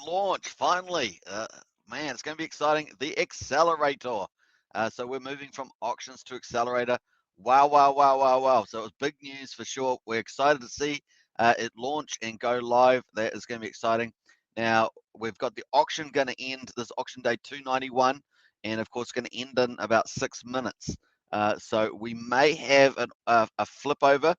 Launch finally. Man, it's going to be exciting. The Accelerator. So we're moving from auctions to accelerator. Wow, wow, wow, wow, wow. So it was big news for sure. We're excited to see it launch and go live. That is going to be exciting. Now, we've got the auction going to end this auction day 291, and of course, going to end in about 6 minutes. So we may have a flip over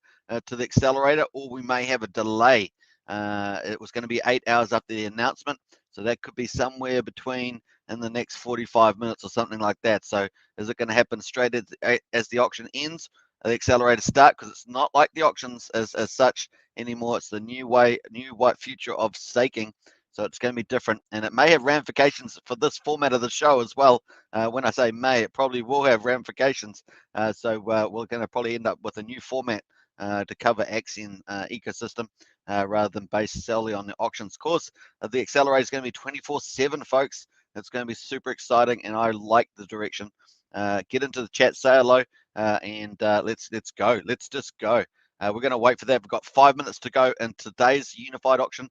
to the accelerator, or we may have a delay. It was going to be 8 hours after the announcement, so that could be somewhere between in the next 45 minutes or something like that. So is it going to happen straight as the auction ends, the accelerator start? Because it's not like the auctions as such anymore. It's the new white future of staking. So it's going to be different, and it may have ramifications for this format of the show as well. When I say may, it probably will have ramifications. So we're going to probably end up with a new format to cover Axion ecosystem rather than based solely on the auctions course. The accelerator is going to be 24/7, folks. It's going to be super exciting, and I like the direction. Get into the chat, say hello, and let's go. Let's just go. We're going to wait for that. We've got 5 minutes to go in today's unified auction,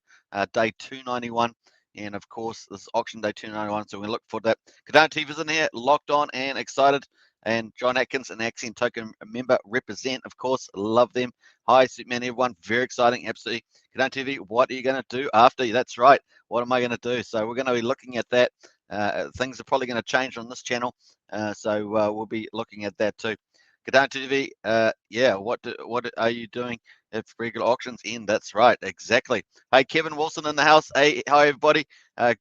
day 291. And of course, this is auction day 291. So we're going to look for that. Cardano TV's in here, locked on and excited. And John Atkins, an Axion Token member, represent, of course. Love them. Hi, Superman, everyone. Very exciting. Absolutely. Cardano TV, what are you going to do after? That's right. What am I going to do? So we're going to be looking at that. Things are probably going to change on this channel. So we'll be looking at that too. Cardano TV, yeah, what are you doing if regular auctions end? That's right, exactly. Hey, Kevin Wilson in the house. Hey, hi, everybody.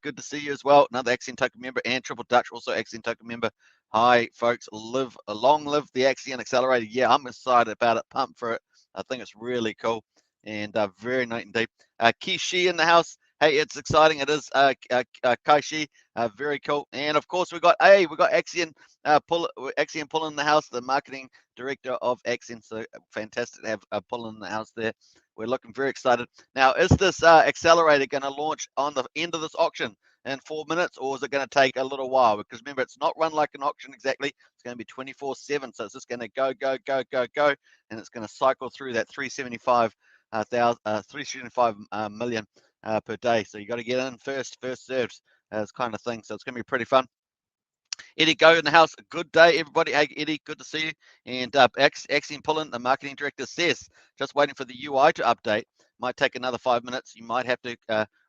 Good to see you as well. Another Axion Token member, and Triple Dutch, also Axion Token member. Hi, folks. Long live the Axion Accelerator. Yeah, I'm excited about it. Pumped for it. I think it's really cool and very neat and deep. Kishi in the house. Hey, it's exciting. It is Kaishi. Very cool. And of course, we got Axion Axion Pull in the house, the marketing director of Axion. So fantastic to have Pull in the house there. We're looking very excited. Now, is this accelerator going to launch on the end of this auction in 4 minutes, or is it going to take a little while? Because remember, it's not run like an auction exactly. It's going to be 24/7. So it's just going to go, and it's going to cycle through that 375 million per day. So you got to get in first serves, kind of thing. So it's going to be pretty fun. Eddie Go in the house. Good day, everybody. Hey, Eddie, good to see you. And Axion Pullen, the marketing director, says just waiting for the UI to update. Might take another 5 minutes. You might have to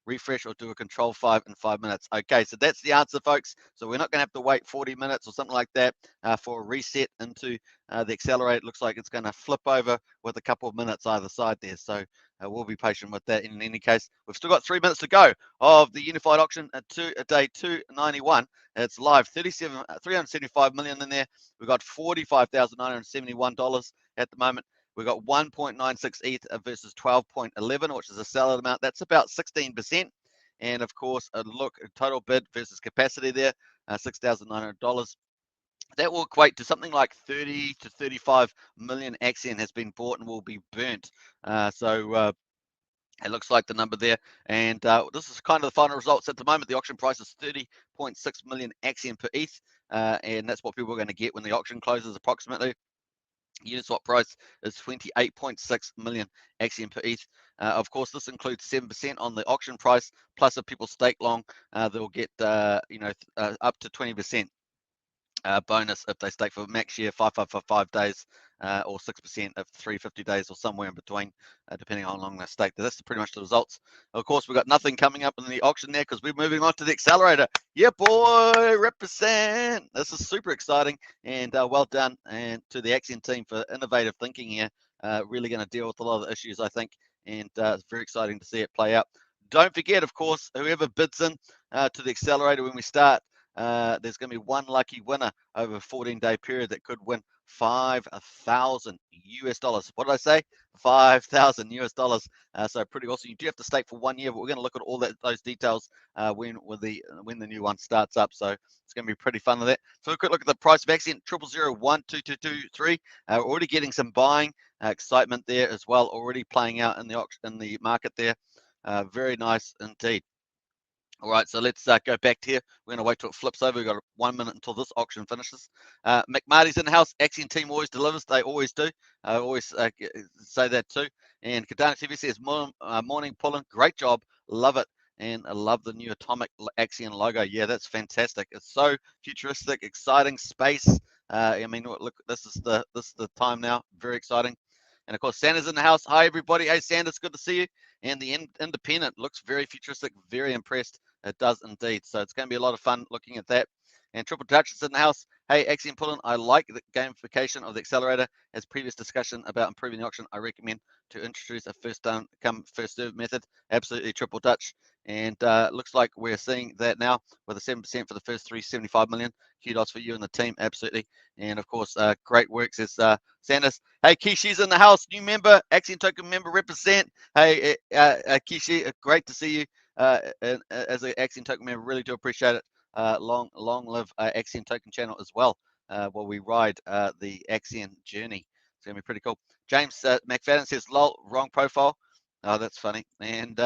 refresh or do a control 5 in 5 minutes. Okay, so that's the answer, folks. So we're not going to have to wait 40 minutes or something like that for a reset into the accelerator. Looks like it's going to flip over with a couple of minutes either side there. So we'll be patient with that. In any case, we've still got 3 minutes to go of the unified auction at day 291. It's live. 375 million in there. We've got $45,971 at the moment. We've got 1.96 ETH versus 12.11, which is a sellout amount. That's about 16%. And of course, a look at total bid versus capacity there, $6,900. That will equate to something like 30 to 35 million Axion has been bought and will be burnt. It looks like the number there. And this is kind of the final results at the moment. The auction price is 30.6 million Axion per ETH. And that's what people are going to get when the auction closes approximately. Uniswap price is 28.6 million Axion per ETH. Of course, this includes 7% on the auction price, plus if people stake long, they'll get up to 20% bonus if they stake for max year 5 days, or 6% of 350 days, or somewhere in between, depending on how long they stake. That's pretty much the results. Of course, we've got nothing coming up in the auction there because we're moving on to the accelerator. Yeah, boy, represent. This is super exciting, and well done and to the Axion team for innovative thinking here. Really going to deal with a lot of the issues, I think, and it's very exciting to see it play out. Don't forget, of course, whoever bids in to the accelerator when we start, there's going to be one lucky winner over a 14-day period that could win $5,000 US. What did I say? $5,000 US. So pretty awesome. You do have to stake for 1 year, but we're going to look at all those details when the new one starts up. So it's going to be pretty fun with that. So a quick look at the price of Axion, 000122223. We're already getting some buying excitement there as well, already playing out in the market there. Very nice indeed. All right, so let's go back to here. We're going to wait till it flips over. We've got 1 minute until this auction finishes. McMarty's in the house. Axion team always delivers. They always do. I always say that too. And Cardano TV says, morning, Pullen. Great job. Love it. And I love the new atomic Axion logo. Yeah, that's fantastic. It's so futuristic, exciting space. I mean, look, this is the time now. Very exciting. And of course, Santa's in the house. Hi, everybody. Hey, Santa's good to see you. And the independent looks very futuristic. Very impressed. It does indeed. So it's going to be a lot of fun looking at that. And Triple Dutch is in the house. Hey, Axion Pullen, I like the gamification of the accelerator. As previous discussion about improving the auction, I recommend to introduce a first come first serve method. Absolutely, Triple Dutch. And looks like we're seeing that now with a 7% for the first 375 million. Kudos for you and the team, absolutely. And of course, great work, says Sanders. Hey, Kishi's in the house, new member, Axion Token member, represent. Hey, Kishi, great to see you as an Axion Token member. Really do appreciate it. Long live Axion Token channel as well, while we ride the Axion journey. It's gonna be pretty cool. James McFadden says, "Lol, wrong profile." Oh, that's funny. And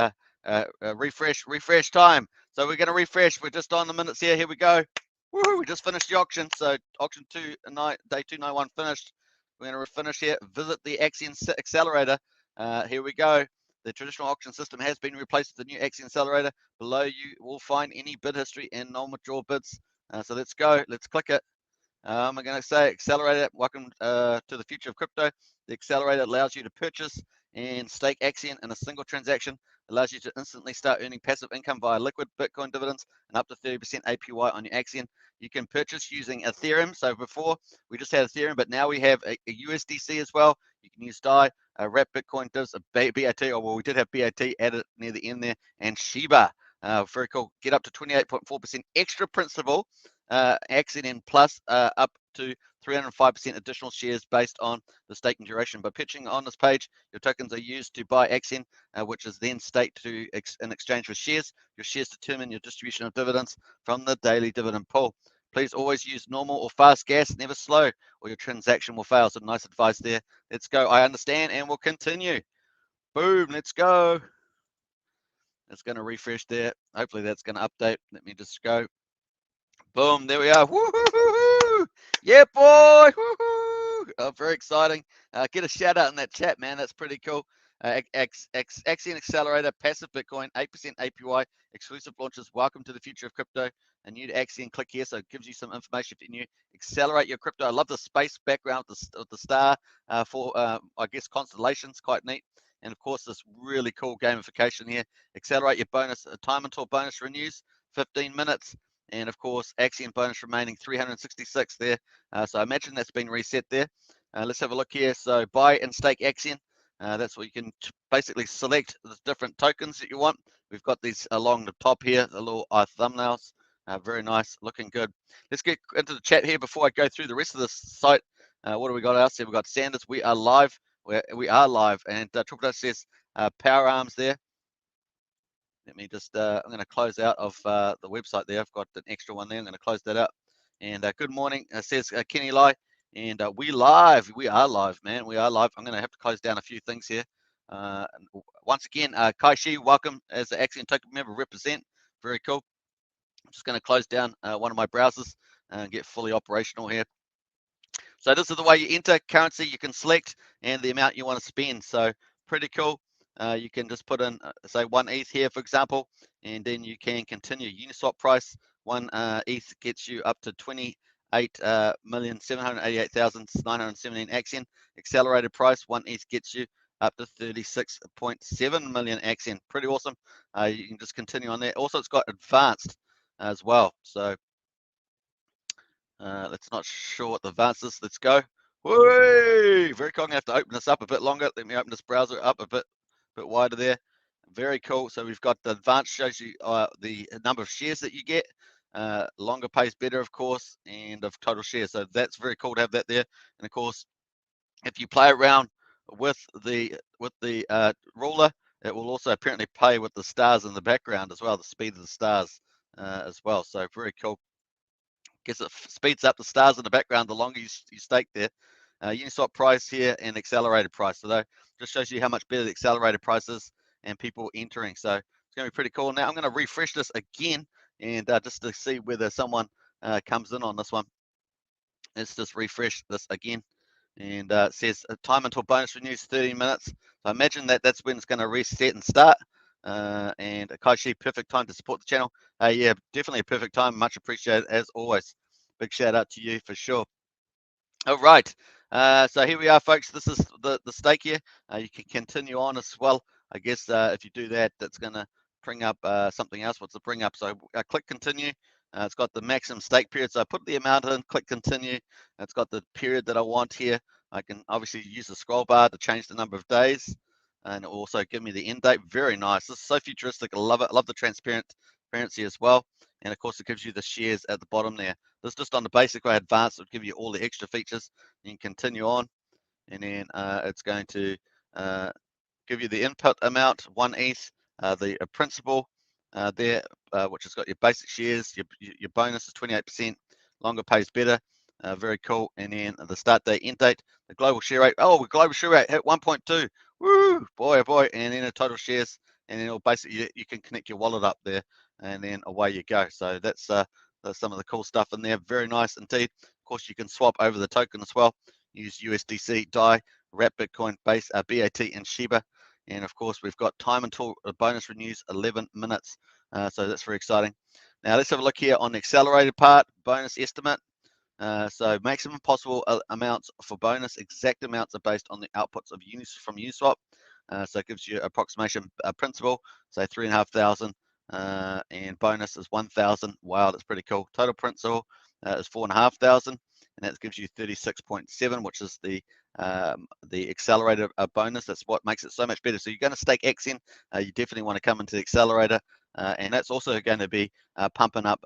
refresh time. So we're gonna refresh. We're just on the minutes here. Here we go. Woo! We just finished the auction. So auction day 291 finished. We're gonna finish here. Visit the Axion Accelerator. Here we go. The traditional auction system has been replaced with the new Axion Accelerator. Below you will find any bid history and non-withdrawal bids. So let's go. Let's click it. I'm going to say accelerator. Welcome to the future of crypto. The accelerator allows you to purchase and stake Axion in a single transaction. Allows you to instantly start earning passive income via liquid Bitcoin dividends and up to 30% APY on your Axion. You can purchase using Ethereum. So before we just had Ethereum, but now we have a USDC as well. You can use DAI, wrap Bitcoin divs, a BAT, or well, we did have BAT added near the end there, and Shiba. Very cool. Get up to 28.4% extra principal. Axion plus up to 305% additional shares based on the staking duration. By pitching on this page, your tokens are used to buy Axion, which is then staked in exchange for shares. Your shares determine your distribution of dividends from the daily dividend pool. Please always use normal or fast gas, never slow, or your transaction will fail. So nice advice there. Let's go. I understand, and we'll continue. Boom, let's go. It's going to refresh there. Hopefully that's going to update. Let me just go. Boom, there we are. Woo-hoo-hoo-hoo. Yeah, boy. Woo-hoo. Oh, very exciting. Get a shout out in that chat, man. That's pretty cool. Axion Accelerator, passive Bitcoin, 8% APY, exclusive launches. Welcome to the future of crypto. A new to Axion, click here, so it gives you some information if you're new. Accelerate your crypto. I love the space background with the star for, I guess, constellations. Quite neat. And of course, this really cool gamification here. Accelerate your bonus. Time until bonus renews, 15 minutes. And of course, Axion bonus remaining 366 there. So I imagine that's been reset there. Let's have a look here. So buy and stake Axion. That's what you can basically select the different tokens that you want. We've got these along the top here, the little thumbnails. Very nice, looking good. Let's get into the chat here before I go through the rest of this site. What do we got else here? We've got Sanders. We are live. We are live. And Triple Dutch says power arms there. Let me just, I'm going to close out of the website there. I've got an extra one there. I'm going to close that out. And good morning, says Kenny Lai. And we are live, man. We are live. I'm going to have to close down a few things here. Once again, Kai Shi, welcome as the Axion Token member, represent. Very cool. I'm just going to close down one of my browsers and get fully operational here. So this is the way you enter currency. You can select and the amount you want to spend. So pretty cool. You can just put in, say, 1 ETH here, for example, and then you can continue. Uniswap price, 1 ETH gets you up to 28,788,917 Axion. Accelerated price, 1 ETH gets you up to 36.7 million Axion. Pretty awesome. You can just continue on there. Also, it's got advanced as well. So let's not sure what the advanced is. Let's go. Whee! Very cool. I'm gonna have to open this up a bit longer. Let me open this browser up a bit wider there. Very cool. So we've got the advanced, shows you the number of shares that you get. Longer pays better, of course, and of total shares. So that's very cool to have that there. And of course, if you play around with the ruler, it will also apparently play with the stars in the background as well, the speed of the stars as well. So very cool. Guess it speeds up the stars in the background the longer you stake there. Uniswap price here and accelerated price. So that just shows you how much better the accelerated price is and people entering. So it's going to be pretty cool. Now I'm going to refresh this again and just to see whether someone comes in on this one. Let's just refresh this again. And it says time until bonus renews 30 minutes. So I imagine that's when it's going to reset and start. And Kaishi, perfect time to support the channel. Yeah, definitely a perfect time. Much appreciated as always. Big shout out to you for sure. All right. So here we are, folks. This is the stake here. You can continue on as well. I guess if you do that, that's going to bring up something else. What's the bring up? So click continue. It's got the maximum stake period. So I put the amount in, click continue. It's got the period that I want here. I can obviously use the scroll bar to change the number of days, and it will also give me the end date. Very nice. This is so futuristic. I love it. I love the transparency as well. And of course, it gives you the shares at the bottom there. This is just on the basic way. Advanced will give you all the extra features. You can continue on, and then it's going to give you the input amount, 1 ETH, the principal there, which has got your basic shares, your bonus is 28%, longer pays better, very cool. And then the start date, end date, the global share rate. Oh, the global share rate hit 1.2. Woo, boy, oh boy. And then the total shares, and then it'll basically you can connect your wallet up there, and then away you go. So that's some of the cool stuff in there. Very nice indeed. Of course, you can swap over the token as well. Use USDC, DAI, Wrap Bitcoin, Base, BAT, and Shiba. And of course, we've got time until bonus renews, 11 minutes. So that's very exciting. Now let's have a look here on the accelerated part, bonus estimate. So maximum possible amounts for bonus, exact amounts are based on the outputs of from Uniswap. So it gives you approximation principal, say 3,500, and bonus is 1,000. Wow, that's pretty cool. Total principal is 4,500, and that gives you 36.7, which is the accelerator bonus. That's what makes it so much better. So you're going to stake Axion, you definitely want to come into the accelerator, and that's also going to be pumping up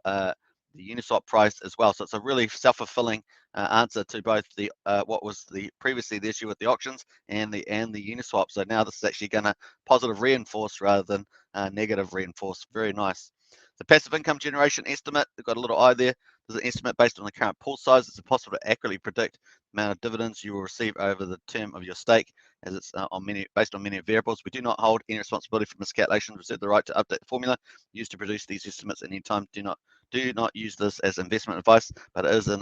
the Uniswap price as well. So it's a really self-fulfilling answer to both the what was previously the issue with the auctions and the Uniswap. So now this is actually going to positive reinforce rather than negative reinforce. Very nice. The passive income generation estimate, they've got a little eye there. There's an estimate based on the current pool size. It's impossible to accurately predict the amount of dividends you will receive over the term of your stake, as it's based on many variables. We do not hold any responsibility for miscalculations. We reserve the right to update the formula used to produce these estimates at any time. Do not use this as investment advice, but it is a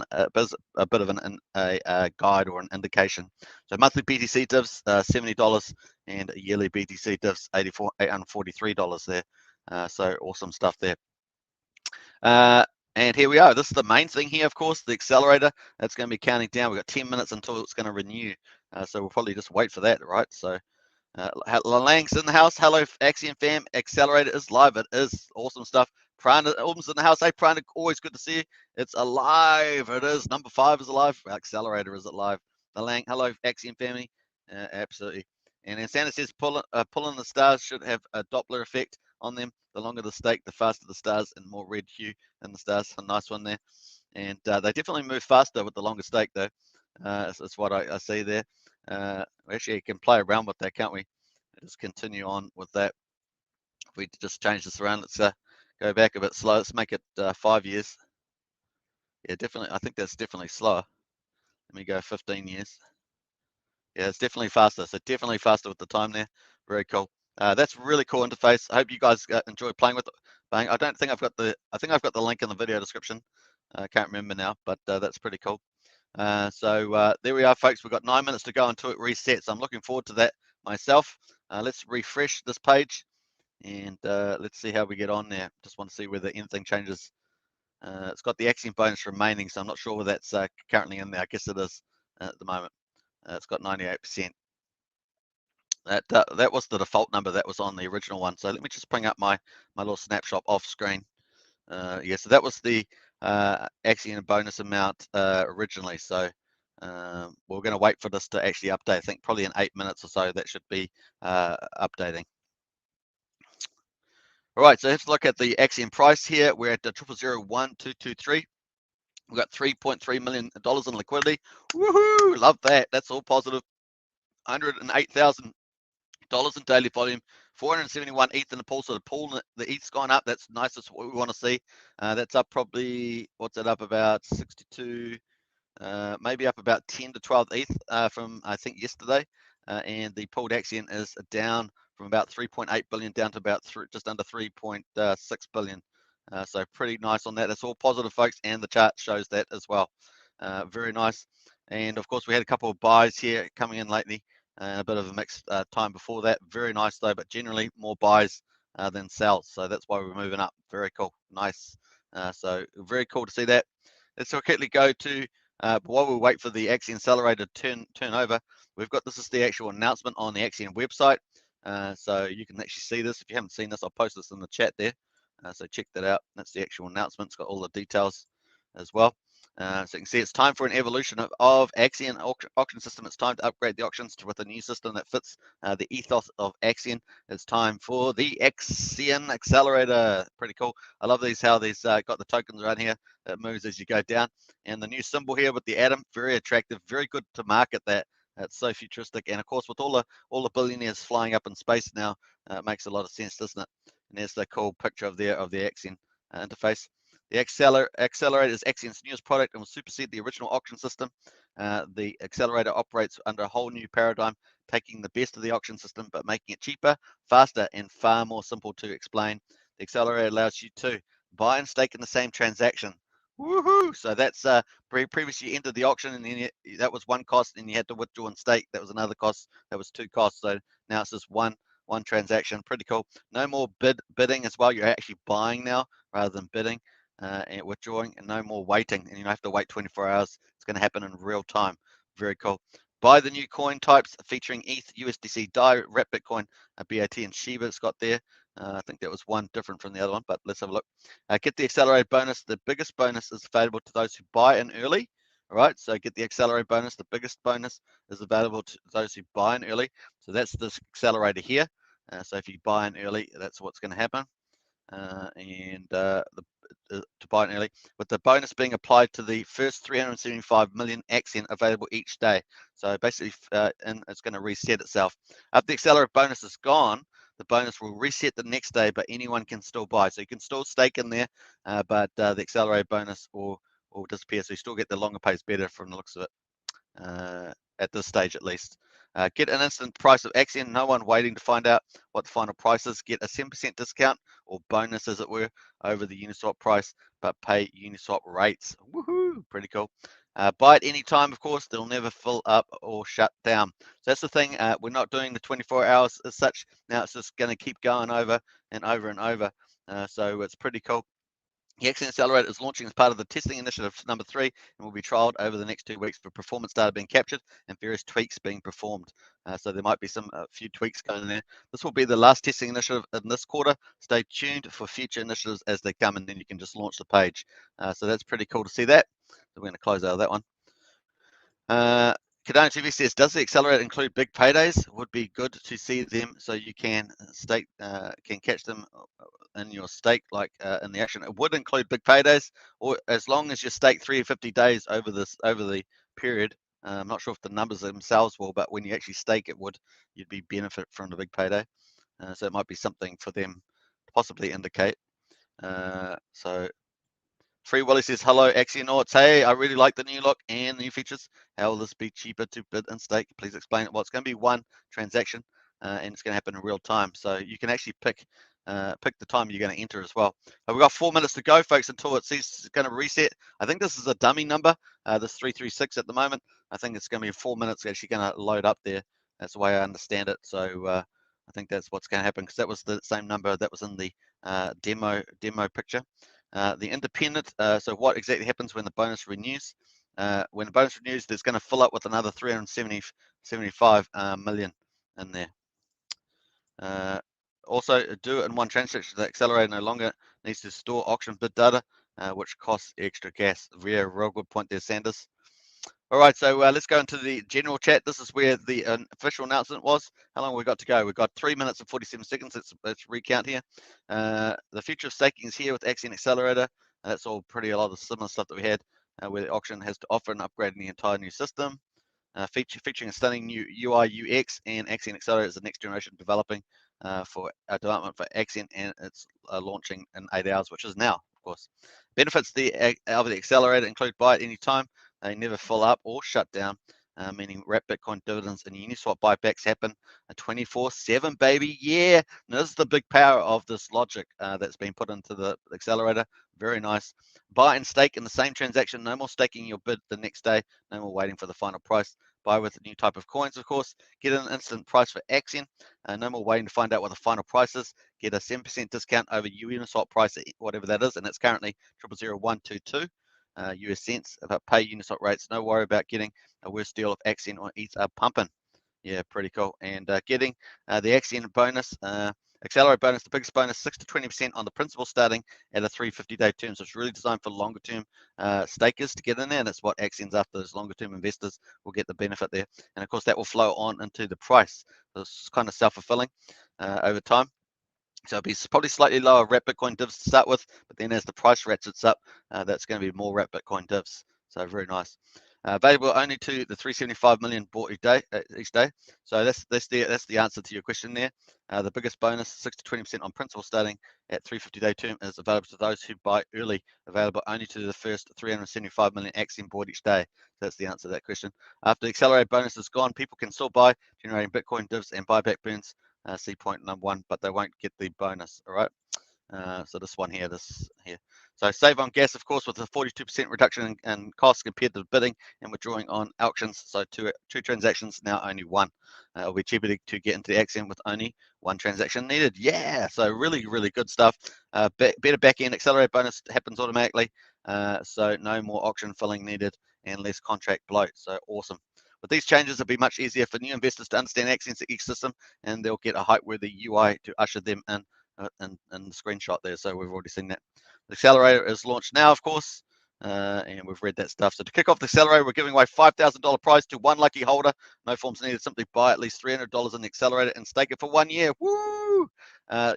bit of a guide or an indication. So monthly BTC divs, $70, and yearly BTC divs, $843 there. So awesome stuff there. And here we are. This is the main thing here, of course, the accelerator. That's going to be counting down. We've got 10 minutes until it's going to renew. So we'll probably just wait for that, right? So Lang's in the house. Hello, Axion fam. Accelerator is live. It is awesome stuff. Prana Ulm's in the house. Hey, Prana, always good to see you. It's alive. It is. Number 5 is alive. Accelerator is alive. The Lang, hello, Axion family. Absolutely. And then Santa says pulling the stars should have a Doppler effect on them. The longer the stake, the faster the stars and more red hue in the stars. A nice one there. And they definitely move faster with the longer stake, though. That's what I see there. Actually, you can play around with that, can't we? Just continue on with that. If we just change this around, let's go back a bit slow. Let's make it 5 years. Yeah, definitely. I think that's definitely slower. Let me go 15 years. Yeah, it's definitely faster. So definitely faster with the time there. Very cool. That's really cool interface. I hope you guys enjoy playing with it. I don't think I've got the. I think I've got the link in the video description. I can't remember now, but that's pretty cool. So there we are, folks. We've got 9 minutes to go until it resets. I'm looking forward to that myself. Let's refresh this page, and let's see how we get on there. Just want to see whether anything changes. It's got the Axion bonus remaining, so I'm not sure whether that's currently in there. I guess it is at the moment. It's got 98%. That was the default number that was on the original one. So let me just bring up my little snapshot off screen. Yeah, so that was the Axion bonus amount originally. So we're going to wait for this to actually update. I think probably in 8 minutes or so that should be updating. All right, so let's look at the Axion price here. We're at the 0001,223. We've got $3.3 million in liquidity. Woohoo! Love that. That's all positive. $108,000 in daily volume, 471 ETH in the pool. So the pool, the ETH's gone up. That's nice. That's what we want to see. That's up probably, what's that up about 62, maybe up about 10 to 12 ETH from I think yesterday. And the pooled Axion is down from about 3.8 billion down to about just under 3.6 billion. So pretty nice on that. That's all positive, folks, and the chart shows that as well. Very nice. And of course, we had a couple of buys here coming in lately. A bit of a mixed time before that. Very nice though, but generally more buys than sells. So that's why we're moving up. Very cool. Nice. So very cool to see that. Let's quickly go to, while we wait for the Axion Accelerator turnover, we've got, this is the actual announcement on the Axion website. So you can actually see this. If you haven't seen this, I'll post this in the chat there. So check that out. That's the actual announcement. It's got all the details as well. So you can see it's time for an evolution of Axion auction system. It's time to upgrade the auctions with a new system that fits the ethos of Axion. It's time for the Axion Accelerator. Pretty cool. I love these, how these got the tokens around here. It moves as you go down. And the new symbol here with the atom, very attractive, very good to market that. It's so futuristic. And of course, with all the billionaires flying up in space now, it makes a lot of sense, doesn't it? And there's the cool picture of the Axion interface. The Accelerator is Axion's newest product and will supersede the original auction system. The Accelerator operates under a whole new paradigm, taking the best of the auction system, but making it cheaper, faster, and far more simple to explain. The Accelerator allows you to buy and stake in the same transaction. Woohoo! So that's previously you entered the auction, and then that was one cost, and you had to withdraw and stake. That was another cost. That was two costs. So now it's just one transaction. Pretty cool. No more bidding as well. You're actually buying now rather than bidding. And withdrawing, and no more waiting, and you don't have to wait 24 hours. It's going to happen in real time. Very cool. Buy the new coin types featuring ETH, USDC, DAI, Wrap Bitcoin, BAT, and Shiba. It's got there. I think that was one different from the other one, but let's have a look. Get the accelerated bonus. The biggest bonus is available to those who buy in early. All right, so get the accelerated bonus. The biggest bonus is available to those who buy in early. So that's this accelerator here. So if you buy in early, that's what's going to happen. To buy it early, with the bonus being applied to the first 375 million Axion available each day. So basically, and it's going to reset itself. After the accelerator bonus is gone, the bonus will reset the next day, but anyone can still buy. So you can still stake in there, but the accelerated bonus will disappear. So you still get the longer pays better from the looks of it, at this stage at least. Get an instant price of Axion. No one waiting to find out what the final price is. Get a 7% discount or bonus, as it were, over the Uniswap price, but pay Uniswap rates. Woohoo! Pretty cool. Buy at any time, of course. They'll never fill up or shut down. So that's the thing. We're not doing the 24 hours as such. Now it's just going to keep going over and over and over. So it's pretty cool. The Axion Accelerator is launching as part of the testing initiative number 3 and will be trialed over the next 2 weeks for performance data being captured and various tweaks being performed. So there might be a few tweaks going in there. This will be the last testing initiative in this quarter. Stay tuned for future initiatives as they come, and then you can just launch the page. So that's pretty cool to see that. So we're going to close out of that one. Cardano TV says, does the accelerator include big paydays? Would be good to see them so you can catch them in your stake, like in the action. It would include big paydays, or as long as you stake 350 days over the period. I'm not sure if the numbers themselves will, but when you actually stake, you'd be benefit from the big payday. So it might be something for them to possibly indicate. So Free Willy says, hello, Axionauts. Hey, I really like the new look and the new features. How will this be cheaper to bid and stake? Please explain it. Well, it's going to be one transaction, and it's going to happen in real time. So you can actually pick the time you're going to enter as well. We've got 4 minutes to go, folks, until it says it's going to reset. I think this is a dummy number. This 336 at the moment. I think it's going to be 4 minutes actually going to load up there. That's the way I understand it. So I think that's what's going to happen, because that was the same number that was in the demo picture. The independent, so what exactly happens when the bonus renews? When the bonus renews, there's going to fill up with another 375 million in there. Also, do it in one transaction. The accelerator no longer needs to store auction bid data, which costs extra gas. Real good point there, Sanders. All right, so let's go into the general chat. This is where the official announcement was. How long have we got to go? We've got 3 minutes and 47 seconds. Let's recount here. The future of staking is here with Axion Accelerator. That's all a lot of similar stuff that we had, where the auction has to offer an upgrade in the entire new system. Featuring a stunning new UI UX, and Axion Accelerator is the next generation development for Axion, and it's launching in 8 hours, which is now, of course. Benefits of the accelerator include buy at any time. They never fill up or shut down, meaning Wrap Bitcoin dividends and Uniswap buybacks happen 24/7, baby. Yeah, and this is the big power of this logic that's been put into the accelerator. Very nice. Buy and stake in the same transaction. No more staking your bid the next day. No more waiting for the final price. buy with a new type of coins, of course. Get an instant price for Axion. No more waiting to find out what the final price is. Get a 7% discount over Uniswap price, whatever that is, and it's currently 000122 US cents. About pay Uniswap rates, no worry about getting a worse deal if Axion or ETH are pumping. Yeah, pretty cool. And getting the Axion bonus, Accelerate bonus, the biggest bonus, 6 to 20% on the principal starting at a 350-day term. So it's really designed for longer term stakers to get in there, and that's what Axion's after. Those longer term investors will get the benefit there. And of course, that will flow on into the price. So it's kind of self-fulfilling over time. So it'll be probably slightly lower wrap Bitcoin divs to start with, but then as the price ratchets up, that's going to be more wrap Bitcoin divs. So very nice. Available only to the 375 million bought each day. So that's the answer to your question there. The biggest bonus, 6 to 20% on principal starting at 350-day term, is available to those who buy early. Available only to the first 375 million Axion bought each day. So that's the answer to that question. After the accelerated bonus is gone, people can still buy, generating Bitcoin divs and buyback burns. See point number 1, but they won't get the bonus. All right. So this one here, So save on gas, of course, with a 42% reduction in costs compared to bidding and withdrawing on auctions. So two transactions, now only one. It'll be cheaper to get into the Axion with only one transaction needed. Yeah, so really, really good stuff. Better back-end accelerate bonus happens automatically. So no more auction filling needed and less contract bloat. So awesome. With these changes, it'll be much easier for new investors to understand Axion's ecosystem, and they'll get a hype-worthy UI to usher them in the screenshot there. So we've already seen that. The accelerator is launched now, of course, and we've read that stuff. So to kick off the accelerator, we're giving away $5,000 prize to one lucky holder. No forms needed. Simply buy at least $300 in the accelerator and stake it for 1 year. Woo!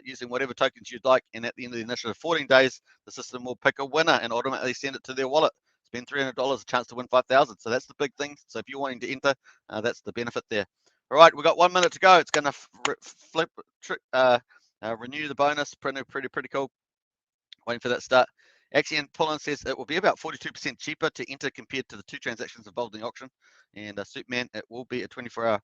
Using whatever tokens you'd like. And at the end of the initiative, 14 days, the system will pick a winner and automatically send it to their wallet. Spend $300, a chance to win $5,000. So that's the big thing. So if you're wanting to enter, that's the benefit there. All right, we've got 1 minute to go. It's going to renew the bonus. Pretty cool. Waiting for that start. Axion Pullin says it will be about 42% cheaper to enter compared to the 2 transactions involved in the auction. And Superman, it will be a 24-hour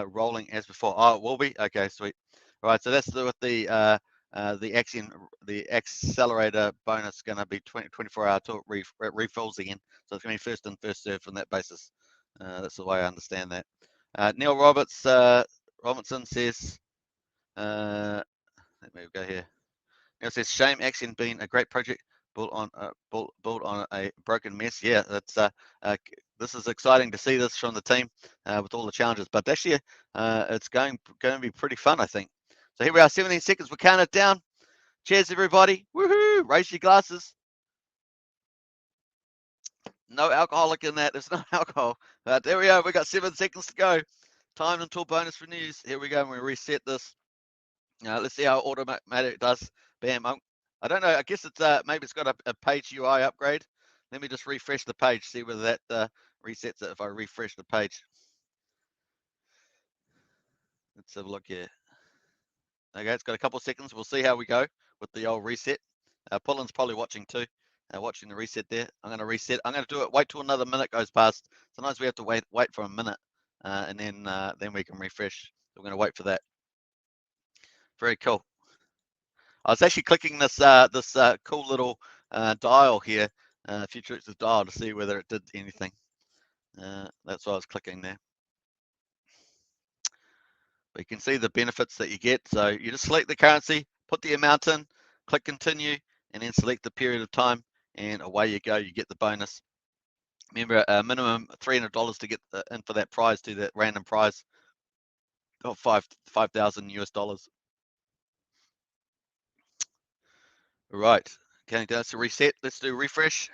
rolling as before. Oh, it will be? Okay, sweet. All right, so that's with the Axion, the accelerator bonus going to be 24-hour till it refills again. So it's going to be first in, first served on that basis. That's the way I understand that. Neil Robertson says, let me go here. Neil says, shame Axion being a great project built on a broken mess. Yeah, that's this is exciting to see this from the team with all the challenges. But actually, it's going to be pretty fun, I think. So here we are, 17 seconds. We're counting it down. Cheers, everybody. Woohoo! Raise your glasses. No alcoholic in that. There's no alcohol. But there we are. We got 7 seconds to go. Time until bonus renews. Here we go. And we reset this. Let's see how automatic does. Bam. I don't know. I guess it's maybe it's got a page UI upgrade. Let me just refresh the page. See whether that resets it if I refresh the page. Let's have a look here. Okay, it's got a couple of seconds. We'll see how we go with the old reset. Pullin's probably watching too, watching the reset there. I'm going to reset. I'm going to do it. Wait till another minute goes past. Sometimes we have to wait for a minute, and then we can refresh. So we're going to wait for that. Very cool. I was actually clicking this cool little dial here, futuristic dial, to see whether it did anything. That's why I was clicking there. But you can see the benefits that you get. So you just select the currency, put the amount in, click continue, and then select the period of time, and away you go. You get the bonus. Remember, a minimum $300 to get in for that prize, to that random prize of 5,000 US dollars. Right. Okay, that's a reset. Let's do refresh.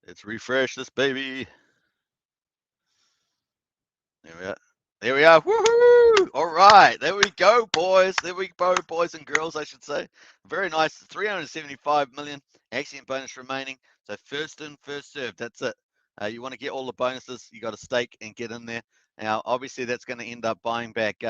Let's refresh this baby. There we are. There we are. Woohoo! All right. There we go, boys. There we go, boys and girls, I should say. Very nice. 375 million Axion bonus remaining. So first in, first served. That's it. You want to get all the bonuses. You got to stake and get in there. Now, obviously, that's going to end up buying back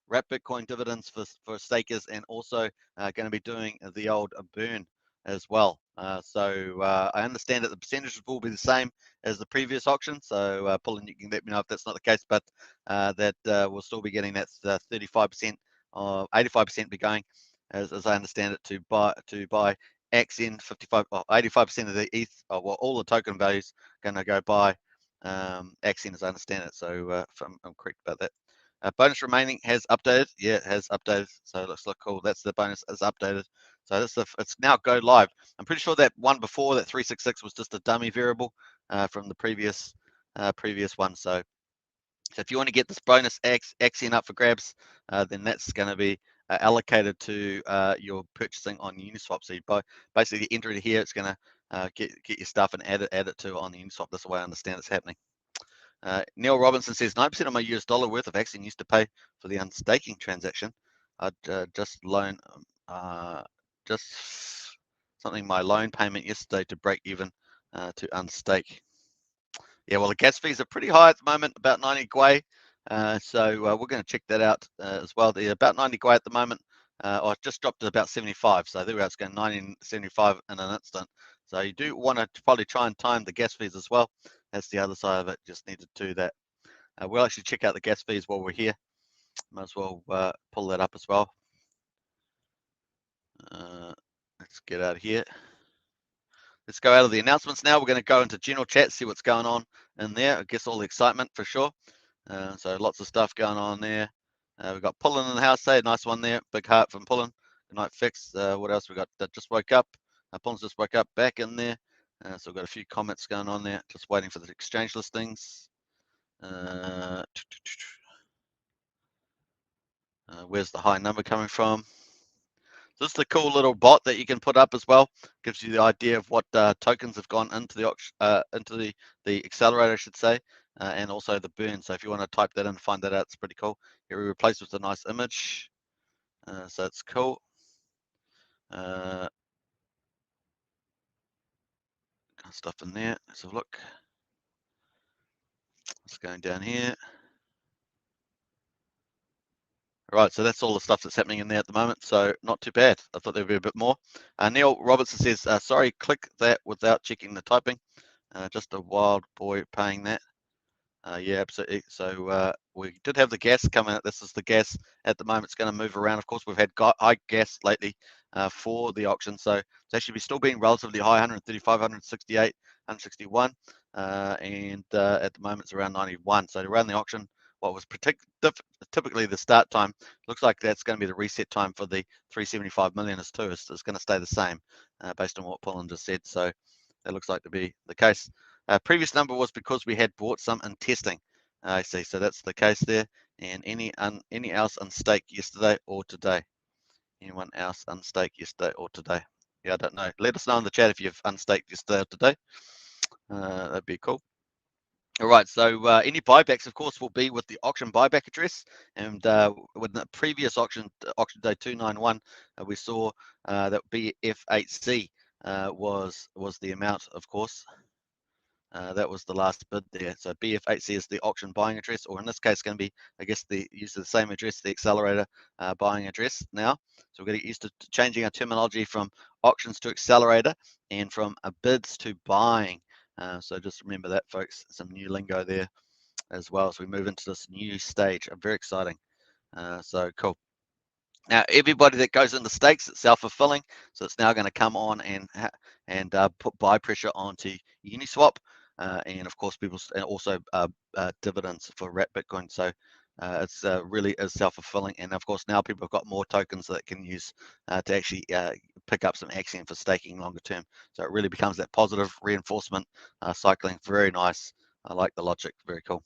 wrap Bitcoin dividends for stakers, and also going to be doing the old burn as well. So I understand that the percentages will be the same as the previous auction. So Pullin, you can let me know if that's not the case, but that we'll still be getting that 35% or 85% be going, as I understand it, to buy Axion 55 or 85% of the ETH, well, all the token values going to go by Axion as I understand it. So if I'm correct about that. Bonus remaining has updated. Yeah, it has updated. So it looks like cool. That's the bonus is updated. So that's it's now go live. I'm pretty sure that one before that 366 was just a dummy variable from the previous one. So if you want to get this bonus Axion up for grabs, then that's going to be allocated to your purchasing on Uniswap. So you basically enter it here. It's going to get your stuff and add it to on the Uniswap. That's the way I understand it's happening. Neil Robinson says 9% of my US dollar worth of Axion used to pay for the unstaking transaction. I'd just something my loan payment yesterday to break even to unstake. Yeah, well, the gas fees are pretty high at the moment, about 90 Gwei. So we're going to check that out as well. They're about 90 Gwei at the moment. I just dropped to about 75. So there we are. It's going 1975 in an instant. So you do want to probably try and time the gas fees as well. That's the other side of it. Just need to do that. We'll actually check out the gas fees while we're here. Might as well pull that up as well. Let's get out of here. Let's go out of the announcements now. We're going to go into general chat, see what's going on in there. I guess all the excitement for sure. So lots of stuff going on there. We've got Pullen in the house today. Nice one there. Big heart from Pullen. Good night, Fix. What else we got? Just woke up. Pullen's just woke up back in there. So we've got a few comments going on there. Just waiting for the exchange listings. Where's the high number coming from? So this is a cool little bot that you can put up as well. Gives you the idea of what tokens have gone into the accelerator, I should say, and also the burn. So if you want to type that in and find that out, it's pretty cool. Here we replace with a nice image. So it's cool. Stuff in there. Let's have a look. It's going down here. Right, so that's all the stuff that's happening in there at the moment. So not too bad. I thought there'd be a bit more. Neil Robertson says, sorry, click that without checking the typing. Just a wild boy paying that. Yeah, absolutely. So we did have the gas coming out. This is the gas at the moment. It's going to move around. Of course, we've had high gas lately for the auction. So it's actually still being relatively high, 135, 168, 161. And at the moment, it's around 91. So around the auction, what was typically the start time, looks like that's going to be the reset time for the 375 million is too. It's going to stay the same based on what Pullen just said. So that looks like to be the case. Previous number was because we had bought some in testing. I see, so that's the case there. And any else unstaked yesterday or today? Anyone else unstaked yesterday or today? Yeah, I don't know. Let us know in the chat if you've unstaked yesterday or today. That'd be cool. All right, so any buybacks, of course, will be with the auction buyback address. And with the previous auction day 291, we saw that BF8C was the amount, of course. That was the last bid there. So BF8C is the auction buying address, or in this case, going to be, I guess, the use of the same address, the accelerator buying address now. So we're going to get used to changing our terminology from auctions to accelerator and from bids to buying. So just remember that, folks. Some new lingo there as well as we move into this new stage. Very exciting. So cool. Now, everybody that goes into stakes, it's self-fulfilling, so it's now going to come on and put buy pressure onto Uniswap, and of course, people and also dividends for Wrap Bitcoin. So it's really is self-fulfilling, and of course, now people have got more tokens that can use to actually pick up some Axion for staking longer term. So it really becomes that positive reinforcement cycling. Very nice. I like the logic. Very cool.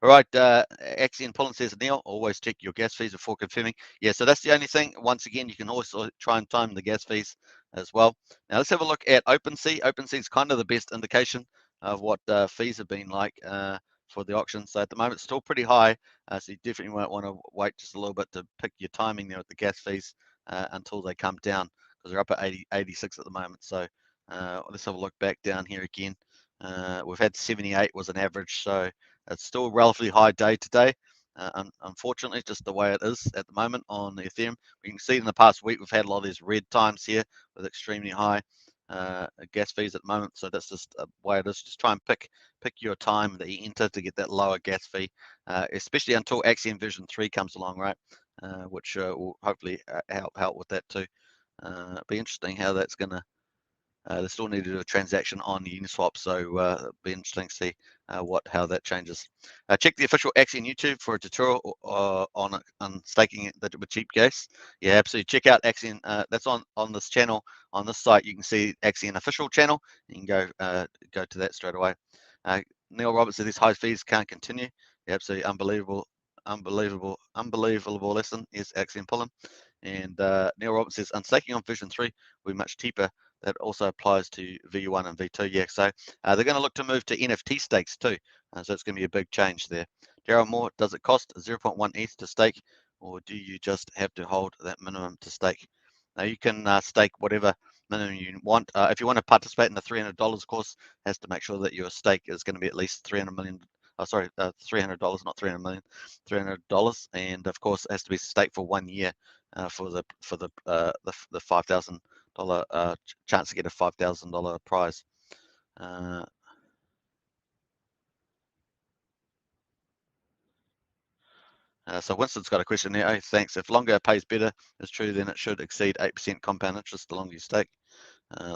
All right, Axion Pullen says, Neil, always check your gas fees before confirming. Yeah, so that's the only thing. Once again, you can also try and time the gas fees as well. Now let's have a look at OpenSea. OpenSea is kind of the best indication of what fees have been like for the auction. So at the moment, it's still pretty high. So you definitely might want to wait just a little bit to pick your timing there with the gas fees until they come down, because they're up at 86 at the moment. So let's have a look back down here again. We've had 78 was an average, so it's still a relatively high day today. Unfortunately, just the way it is at the moment on the Ethereum. We can see in the past week we've had a lot of these red times here with extremely high gas fees at the moment. So that's just the way it is. Just try and pick your time that you enter to get that lower gas fee, especially until Axiom version 3 comes along, right? Which will hopefully help with that too. Be interesting how that's going to. They still need to do a transaction on Uniswap, so it'll be interesting to see how that changes. Check the official Axion YouTube for a tutorial on staking it with cheap gas. Yeah, absolutely. Check out Axion. That's on this channel, on this site. You can see Axion official channel. You can go to that straight away. Neil Roberts said these high fees can't continue. Yeah, absolutely unbelievable lesson. Is Axion pulling. And Neil Roberts says unstaking on version 3 will be much cheaper. That also applies to V1 and V2. Yeah, so they're going to look to move to NFT stakes too. So it's going to be a big change there. Daryl Moore, does it cost 0.1 ETH to stake, or do you just have to hold that minimum to stake? Now you can stake whatever minimum you want. If you want to participate in the $300 course, has to make sure that your stake is going to be at least 300 million. $300, not 300 million, $300, and of course it has to be staked for 1 year for the $5,000 chance to get a $5,000 prize. So Winston's got a question there. Oh, thanks. If longer pays better is true, then it should exceed 8% compound interest the longer you stake.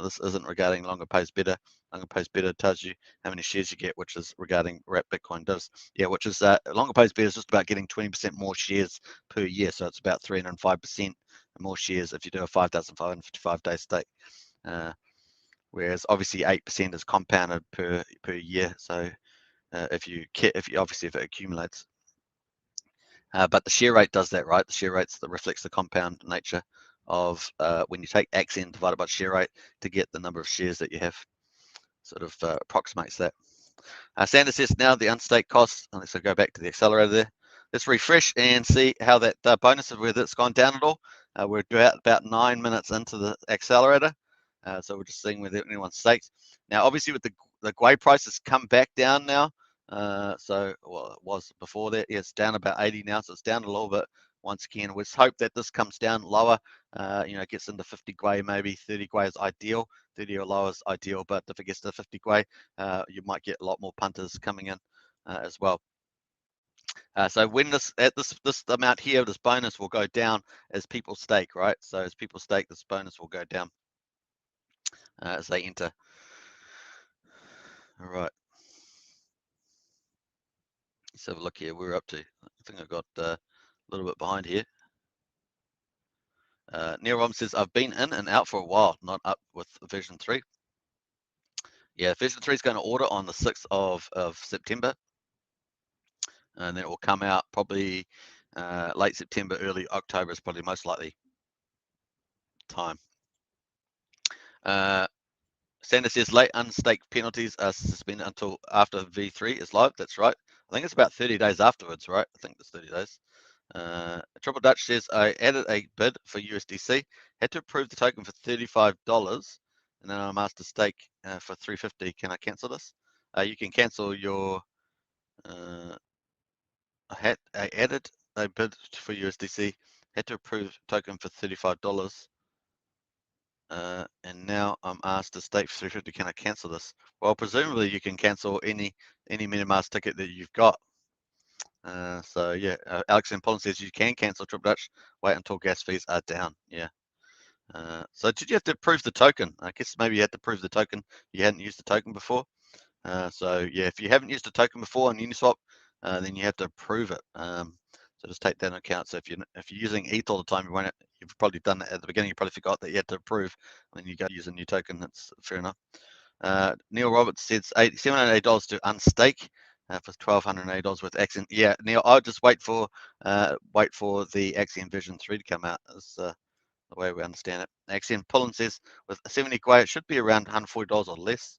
This isn't regarding longer pays better. Longer pays better tells you how many shares you get, which is regarding what Bitcoin does. Yeah, which is longer pays better is just about getting 20% more shares per year. So it's about 305% more shares if you do a 5,555 day stake. Whereas obviously 8% is compounded per year. So if it accumulates. But the share rate does that, right? The share rate reflects the compound nature of when you take Axion divided by share rate to get the number of shares that you have. Sort of approximates that. Sanders says now the unstake costs. Let's go back to the accelerator there. Let's refresh and see how that bonus, whether it's gone down at all. We're about 9 minutes into the accelerator. So we're just seeing whether anyone's staked. Now, obviously, with the Gwei price has come back down now. Well, it was before that. Yeah, it's down about 80 now, so it's down a little bit. Once again, let's hope that this comes down lower. Gets into 50 Gwei, maybe 30 Gwei is ideal. 30 or lower is ideal, but if it gets to 50 Gwei, you might get a lot more punters coming in as well. So when this amount here, this bonus will go down as people stake, right? So as people stake, this bonus will go down as they enter. All right. Let's have a look here. We're up to, I think I got a little bit behind here. Neil Rom says, I've been in and out for a while, not up with version 3. Yeah, version 3 is going to order on the 6th of September. And then it will come out probably late September, early October is probably most likely time. Sanders says late unstaked penalties are suspended until after V3 is live. That's right. I think it's about 30 days afterwards, right? I think it's 30 days. Triple Dutch says I added a bid for USDC, had to approve the token for $35, and then I'm asked to stake for $350. Can I cancel this? You can cancel your. I added a bid for USDC, had to approve token for $35. And now I'm asked to stake for $350. Can I cancel this? Well, presumably you can cancel any MetaMask ticket that you've got. So yeah, Alex and Pollen says you can cancel Triple Dutch. Wait until gas fees are down. Yeah. So did you have to approve the token? I guess maybe you had to prove the token. You hadn't used the token before. So yeah, if you haven't used a token before on Uniswap, then you have to approve it. So just take that into account. So if you're using ETH all the time, you've probably done that at the beginning. You probably forgot that you had to approve when you go use a new token. That's fair enough. Neil Roberts says $780 to unstake for $1,280 with Axion. Yeah, Neil, I would just wait for the Axion version 3 to come out. Is the way we understand it. Axion Pullen says with 70 Gwei, it should be around $140 or less.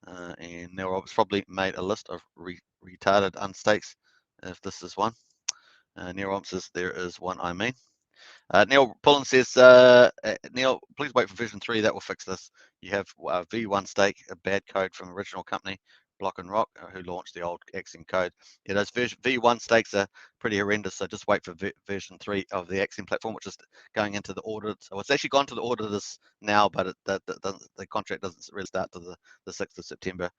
And Neil Roberts probably made a list of retarded unstakes, if this is one. Neil Roberts says there is one, I mean. Neil Pullen says, Neil, please wait for version 3. That will fix this. You have V1 stake, a bad code from original company, Block and Rock, who launched the old Axion code. Yeah, those V1 stakes are pretty horrendous, so just wait for version 3 of the Axion platform, which is going into the audit. So it's actually gone to the auditors now, but the contract doesn't really start to the 6th of September.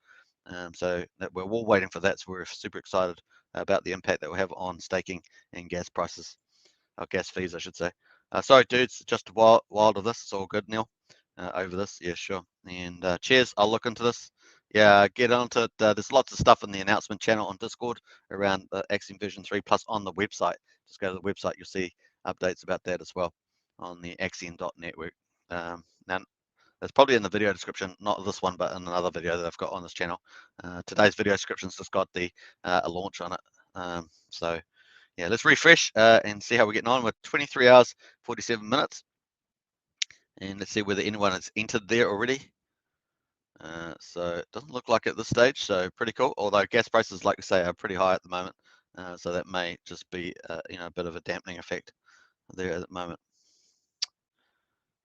So we're all waiting for that. So we're super excited about the impact that will have on staking and gas prices, or gas fees, I should say. Sorry, dudes, just wild of this. It's all good, Neil. Over this, yeah, sure. And cheers. I'll look into this. Yeah, get onto it. There's lots of stuff in the announcement channel on Discord around Axiom version 3 plus on the website. Just go to the website, you'll see updates about that as well on the Axiom.network. Now, it's probably in the video description, not this one, but in another video that I've got on this channel. Today's video description's just got the a launch on it. So yeah, let's refresh and see how we're getting on. We're 23 hours, 47 minutes. And let's see whether anyone has entered there already. So it doesn't look like at this stage, so pretty cool. Although gas prices, like I say, are pretty high at the moment. So that may just be a bit of a dampening effect there at the moment.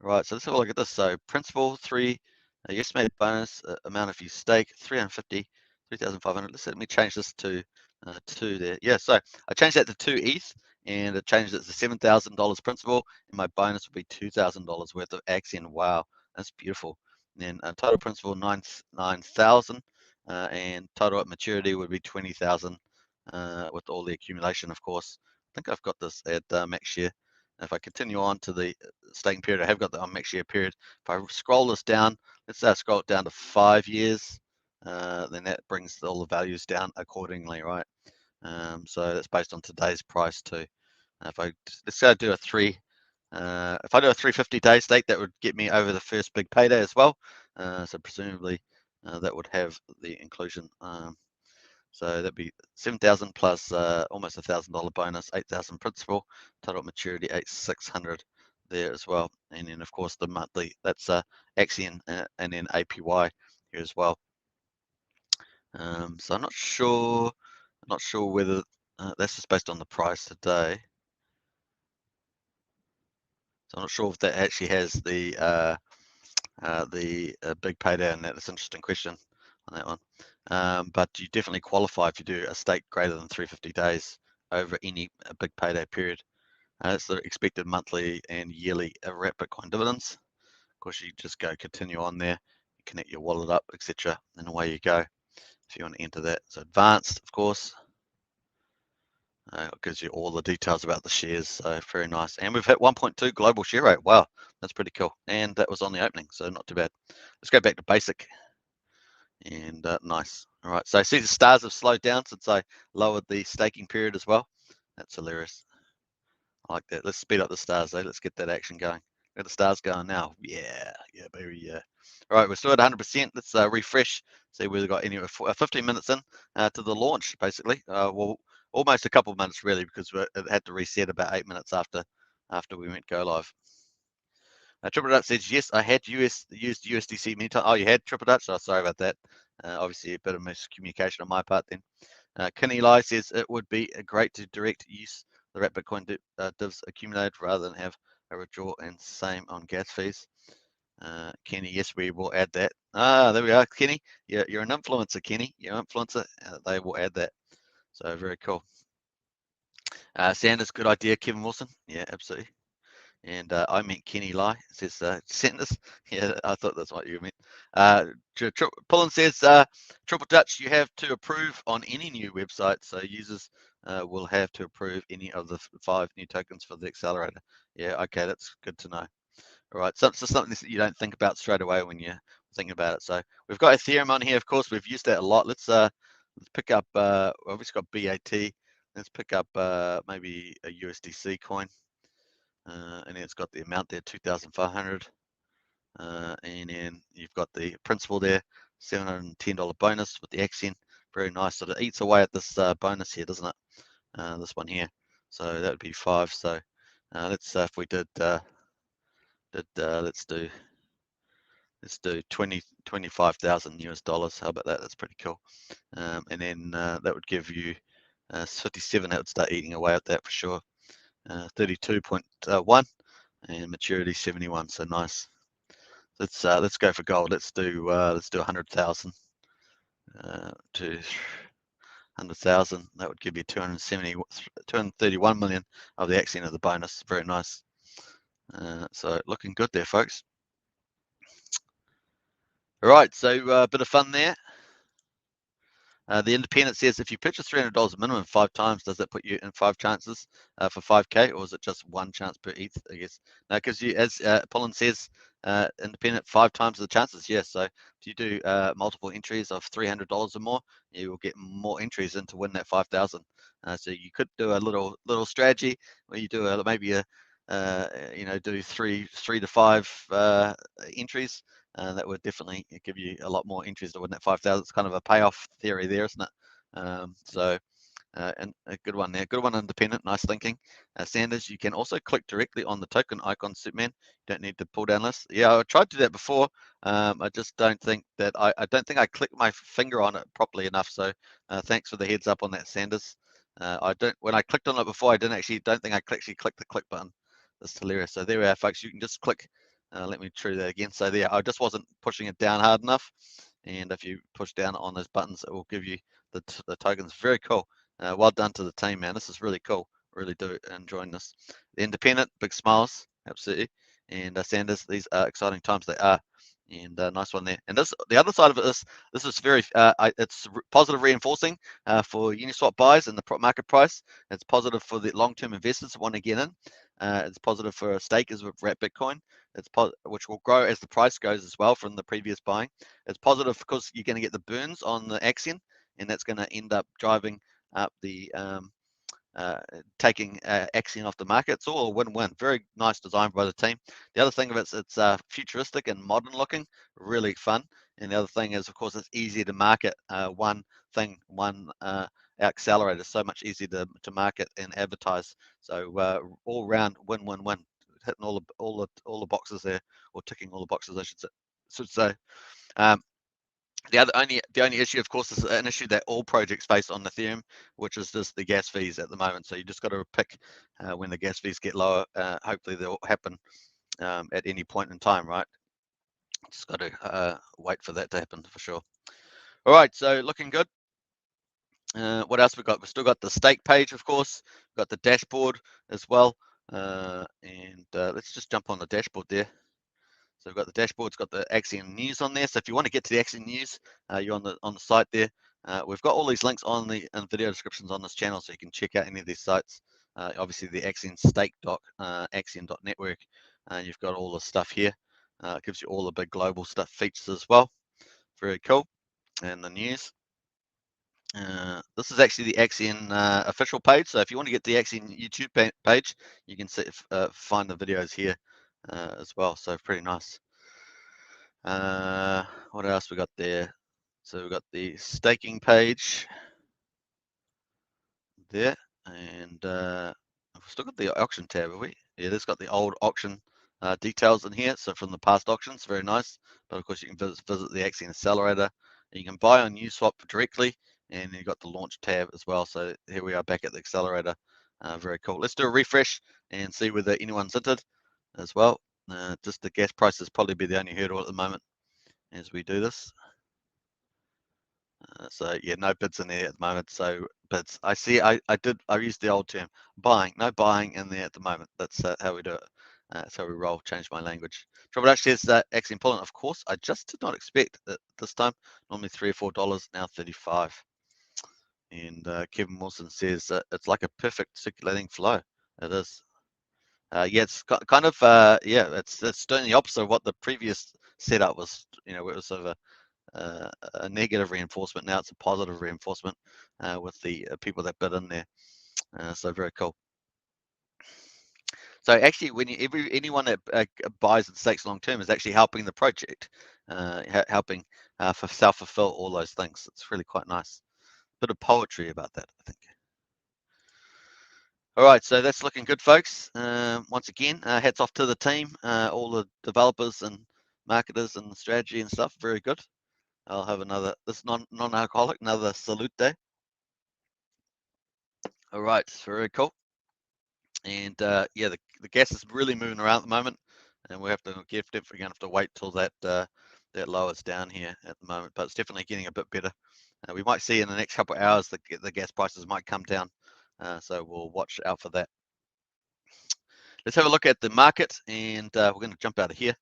Right, so let's have a look at this. So principal 3, your estimated bonus amount if you stake 350, 3,500. Let me change this to 2 there. Yeah, so I changed that to 2 ETH, and it changed it to $7,000 principal, and my bonus would be $2,000 worth of Axion. Wow, that's beautiful. And then total principal 9,000, and total at maturity would be 20,000 with all the accumulation, of course. I think I've got this at max share. If I continue on to the staking period, I have got the on max share period. If I scroll this down, let's say I scroll it down to 5 years, then that brings all the values down accordingly, right? So that's based on today's price too. Let's say I do a if I do a 350-day stake, that would get me over the first big payday as well. So presumably that would have the inclusion. So that'd be 7,000 plus almost $1,000 bonus, 8,000 principal, total maturity 8,600 there as well. And then of course the monthly, that's Axion and then APY here as well. So I'm not sure whether that's just based on the price today. So I'm not sure if that actually has the big payday in that. That's an interesting question on that one. But you definitely qualify if you do a stake greater than 350 days over any big payday period. It's the expected monthly and yearly wrap Bitcoin dividends. Of course, you just go continue on there, connect your wallet up, etc., and away you go if you want to enter that. So advanced, of course. It gives you all the details about the shares, so very nice. And we've hit 1.2 global share rate. Wow, that's pretty cool. And that was on the opening, so not too bad. Let's go back to basic. And nice. All right, so I see the stars have slowed down since I lowered the staking period as well. That's hilarious. I like that. Let's speed up the stars, though. Let's get that action going. Get the stars going now. Yeah, baby, yeah. All right, we're still at 100%. Let's refresh, see whether we've got any 15 minutes in to the launch, basically. Well, almost a couple of minutes, really, because it had to reset about 8 minutes after we went go live. Triple Dutch says, yes, I had used USDC many times. Oh, you had Triple Dutch? Oh, sorry about that. Obviously, a bit of miscommunication on my part then. Kenny Lai says, it would be great to direct use the wrap Bitcoin divs accumulated rather than have a withdrawal, and same on gas fees. Kenny, yes, we will add that. There we are, Kenny. You're an influencer, Kenny. You're an influencer. They will add that. So very cool. Sanders, good idea, Kevin Wilson. Yeah, absolutely. And I meant Kenny Lai, says Sanders. Yeah, I thought that's what you meant. Pullen says, Triple Dutch, you have to approve on any new website, so users will have to approve any of the 5 new tokens for the accelerator. Yeah, okay, that's good to know. All right, so it's just something that you don't think about straight away when you're thinking about it. So we've got Ethereum on here, of course. We've used that a lot. Let's pick up, obviously got BAT. Let's pick up maybe a USDC coin. And then it's got the amount there, 2,500. And then you've got the principal there, $710 bonus with the Axion. Very nice. So it eats away at this bonus here, doesn't it? This one here. So that would be 5. So let's if we did let's do 25,000 US dollars. How about that? That's pretty cool. And then that would give you 57. That would start eating away at that for sure. 32.1 and maturity 71. So nice. Let's go for gold. Let's do 100,000 to 100,000. That would give you 231 million of the Axion of the bonus. Very nice. So looking good there, folks. All right, so a bit of fun there. The independent says if you purchase $300 a minimum 5 times, does that put you in 5 chances for 5K, or is it just 1 chance per ETH? I guess no, because you, as Pollen says, independent 5 times the chances. Yes, so if you do multiple entries of $300 or more, you will get more entries in to win that 5,000. So you could do a little strategy where you do maybe a do three to five entries. That would definitely give you a lot more entries to win that 5,000. It's kind of a payoff theory there, isn't it? And a good one there. Good one, independent. Nice thinking. Sanders, you can also click directly on the token icon, Superman. You don't need to pull down list. Yeah, I tried to do that before. I just don't think that I don't think I clicked my finger on it properly enough. So thanks for the heads up on that, Sanders. When I clicked on it before, I don't think I actually clicked the click button. That's hilarious. So there we are, folks. You can just click. Let me try that again. So there, I just wasn't pushing it down hard enough. And if you push down on those buttons, it will give you the tokens. Very cool. Well done to the team, man. This is really cool. Really do enjoying this. The independent, big smiles, absolutely. And Sanders, these are exciting times. They are. And nice one there. And the other side of it is this is very it's positive reinforcing for Uniswap buys and the market price. It's positive for the long-term investors who want to get in. It's positive for stakers with wrapped Bitcoin. It's which will grow as the price goes as well from the previous buying. It's positive because you're going to get the burns on the Axion, and that's going to end up driving up the taking Axion off the market. It's all a win-win. Very nice design by the team. The other thing of it's futuristic and modern looking, really fun. And the other thing is, of course, it's easy to market. One accelerator, so much easier to market and advertise. So all round win-win-win, hitting all the boxes there, or ticking all the boxes, I should say. The only issue, of course, is an issue that all projects face on Ethereum, which is just the gas fees at the moment. So you just got to pick when the gas fees get lower. Hopefully they'll happen at any point in time, right? Just got to wait for that to happen for sure. All right, so looking good. What else we got? We've still got the stake page, of course. We've got the dashboard as well. Let's just jump on the dashboard there. So we've got the dashboard, it's got the Axion news on there. So if you want to get to the Axion news, you're on the site there. We've got all these links on the video descriptions on this channel, so you can check out any of these sites. Obviously the Axion stake Axion.network. You've got all the stuff here. It gives you all the big global stuff features as well. Very cool. And the news. This is actually the Axion official page. So if you want to get the Axion YouTube page, you can find the videos here as well. So pretty nice. What else we got there? So we've got the staking page there, and we've still got the auction tab, have we? Yeah, this got the old auction details in here. So from the past auctions, very nice. But of course, you can visit the Axion Accelerator. You can buy on Uniswap directly, and you've got the launch tab as well. So here we are back at the Accelerator. Very cool. Let's do a refresh and see whether anyone's entered as well. Just the gas prices probably be the only hurdle at the moment as we do this. So yeah, no bids in there at the moment. So bids, I used the old term buying, no buying in there at the moment. That's how we do it. That's how we roll. Change my language. Triple Dash says Axion Pulling. Of course, I just did not expect it this time. Normally $3 or $4, now 35. And Kevin Wilson says it's like a perfect circulating flow. It is. Yeah, it's kind of it's doing the opposite of what the previous setup was. Where it was sort of a negative reinforcement. Now it's a positive reinforcement with the people that bid in there. So very cool. So actually, when anyone that buys and stakes long term is actually helping the project, helping for self-fulfill all those things. It's really quite nice. Bit of poetry about that, I think. All right, so that's looking good, folks. Once again, hats off to the team, all the developers and marketers and strategy and stuff. Very good. I'll have this non-alcoholic, another salute day. All right, very cool. And yeah, the gas is really moving around at the moment, and we definitely gonna have to wait till that lowers down here at the moment. But it's definitely getting a bit better. We might see in the next couple of hours the gas prices might come down, so we'll watch out for that. Let's have a look at the market, and we're going to jump out of here.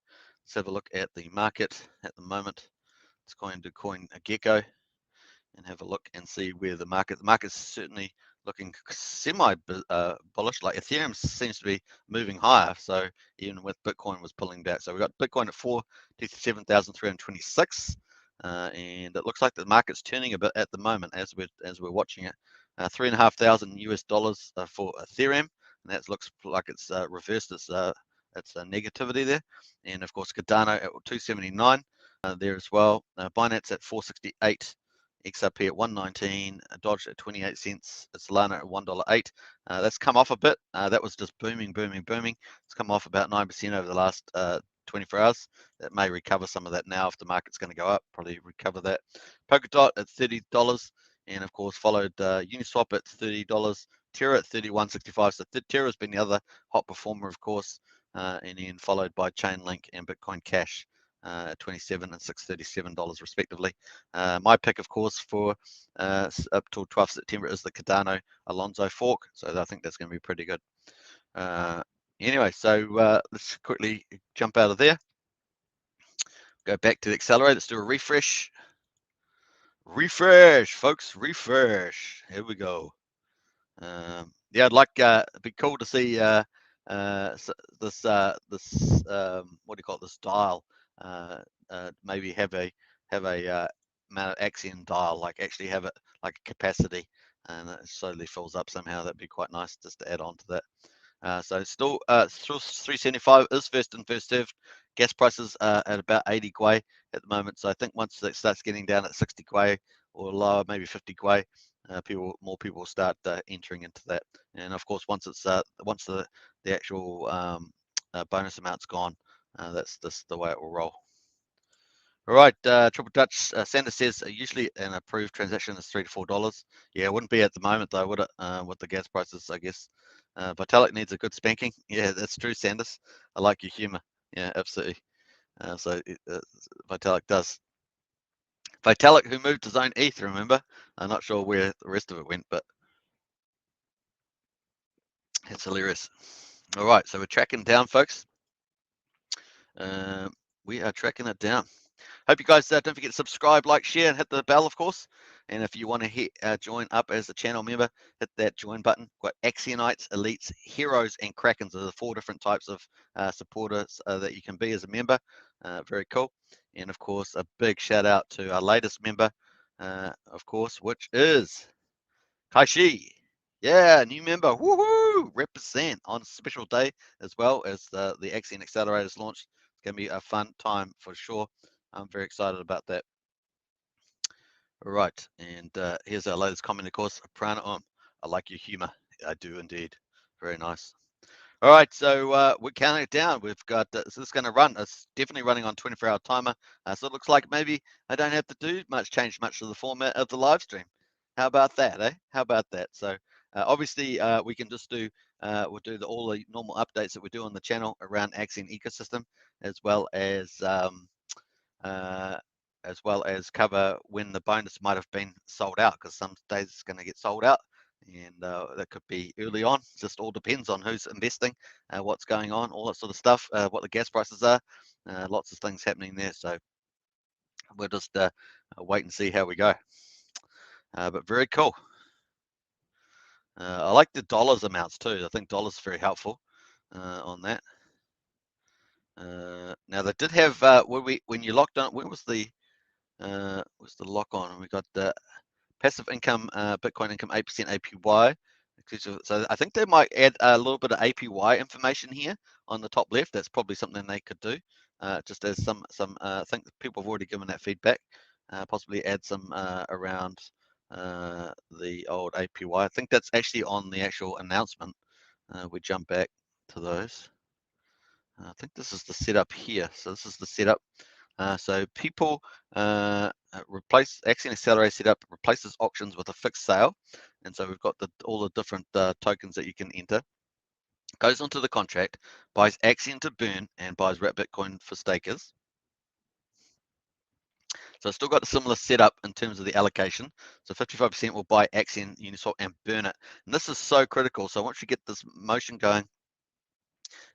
Let's have a look at the market at the moment. It's going to coin a gecko, and have a look and see where the market's certainly looking semi bullish. Like Ethereum seems to be moving higher, so even with Bitcoin was pulling back. So we got Bitcoin at 47,326, and it looks like the market's turning a bit at the moment as we're watching it. $3,500 for Ethereum, and that looks like it's reversed its negativity there. And of course Cardano at 279 there as well. Binance at 468. XRP at 119, Dodge at 28 cents, Solana at $1.08. That's come off a bit. That was just booming. It's come off about 9% over the last 24 hours. That may recover some of that now if the market's going to go up. Probably recover that. Polkadot at $30, and of course followed Uniswap at $30. Terra at 31.65. So Terra has been the other hot performer, of course, and then followed by Chainlink and Bitcoin Cash. $27 and $637 respectively. My pick, of course, for up till 12th September is the Cardano Alonso fork, so I think that's going to be pretty good. Anyway, so let's quickly jump out of there. Go back to the accelerator. Let's do a refresh. Refresh, folks. Refresh. Here we go. Yeah, I'd like it'd be cool to see this what do you call it? This dial. Maybe have a amount of Axion dial, like actually have it like a capacity, and it slowly fills up somehow. That'd be quite nice just to add on to that. So still 375 is first and first served. Gas prices are at about 80 gwei at the moment. So I think once it starts getting down at 60 gwei or lower, maybe 50 gwei, more people will start entering into that. And of course, once it's once the actual bonus amount's gone, that's just the way it will roll. All right, Triple Dutch. Sanders says usually an approved transaction is $3 to $4. Yeah, it wouldn't be at the moment though, would it? With the gas prices, I guess. Vitalik needs a good spanking. Yeah, that's true, Sanders. I like your humor. Yeah, absolutely. So Vitalik does. Vitalik, who moved his own ETH, remember? I'm not sure where the rest of it went, but it's hilarious. All right, so we're tracking down, folks. We are tracking it down. Hope you guys don't forget to subscribe, like, share, and hit the bell, of course. And if you want to join up as a channel member, hit that join button. We've got Axionites, Elites, Heroes, and Krakens. Those are the 4 different types of supporters that you can be as a member. Very cool. And of course, a big shout out to our latest member, of course, which is Kaishi. Yeah, new member. Woohoo! Represent on a special day as well as the Axion Accelerators launch. It's going to be a fun time for sure. I'm very excited about that. All right, and here's our latest comment, of course. Prana, I like your humor. I do indeed. Very nice. All right, so we're counting it down. We've got, so this is going to run. It's definitely running on 24-hour timer. So it looks like maybe I don't have to change much of the format of the live stream. How about that, eh? How about that? So obviously we can just do, we'll do all the normal updates that we do on the channel around Axion ecosystem, as well as cover when the bonus might have been sold out, because some days it's going to get sold out, and that could be early on. Just all depends on who's investing, what's going on, all that sort of stuff, what the gas prices are, lots of things happening there. So we'll just wait and see how we go. But very cool. I like the dollars amounts too. I think dollars are very helpful on that. Now they did have when you locked on. When was the lock on? We got the passive income, Bitcoin income, 8% APY. So I think they might add a little bit of APY information here on the top left. That's probably something they could do, just as some. I think people have already given that feedback. Possibly add some around the old APY. I think that's actually on the actual announcement. We jump back to those. I think this is the setup here. So this is the setup. So people replace Axion Accelerator setup replaces auctions with a fixed sale, and so we've got all the different tokens that you can enter. Goes onto the contract, buys Axion to burn, and buys wrap Bitcoin for stakers. So it's still got a similar setup in terms of the allocation. So 55% will buy Axion, Uniswap, and burn it. And this is so critical. So once you get this motion going,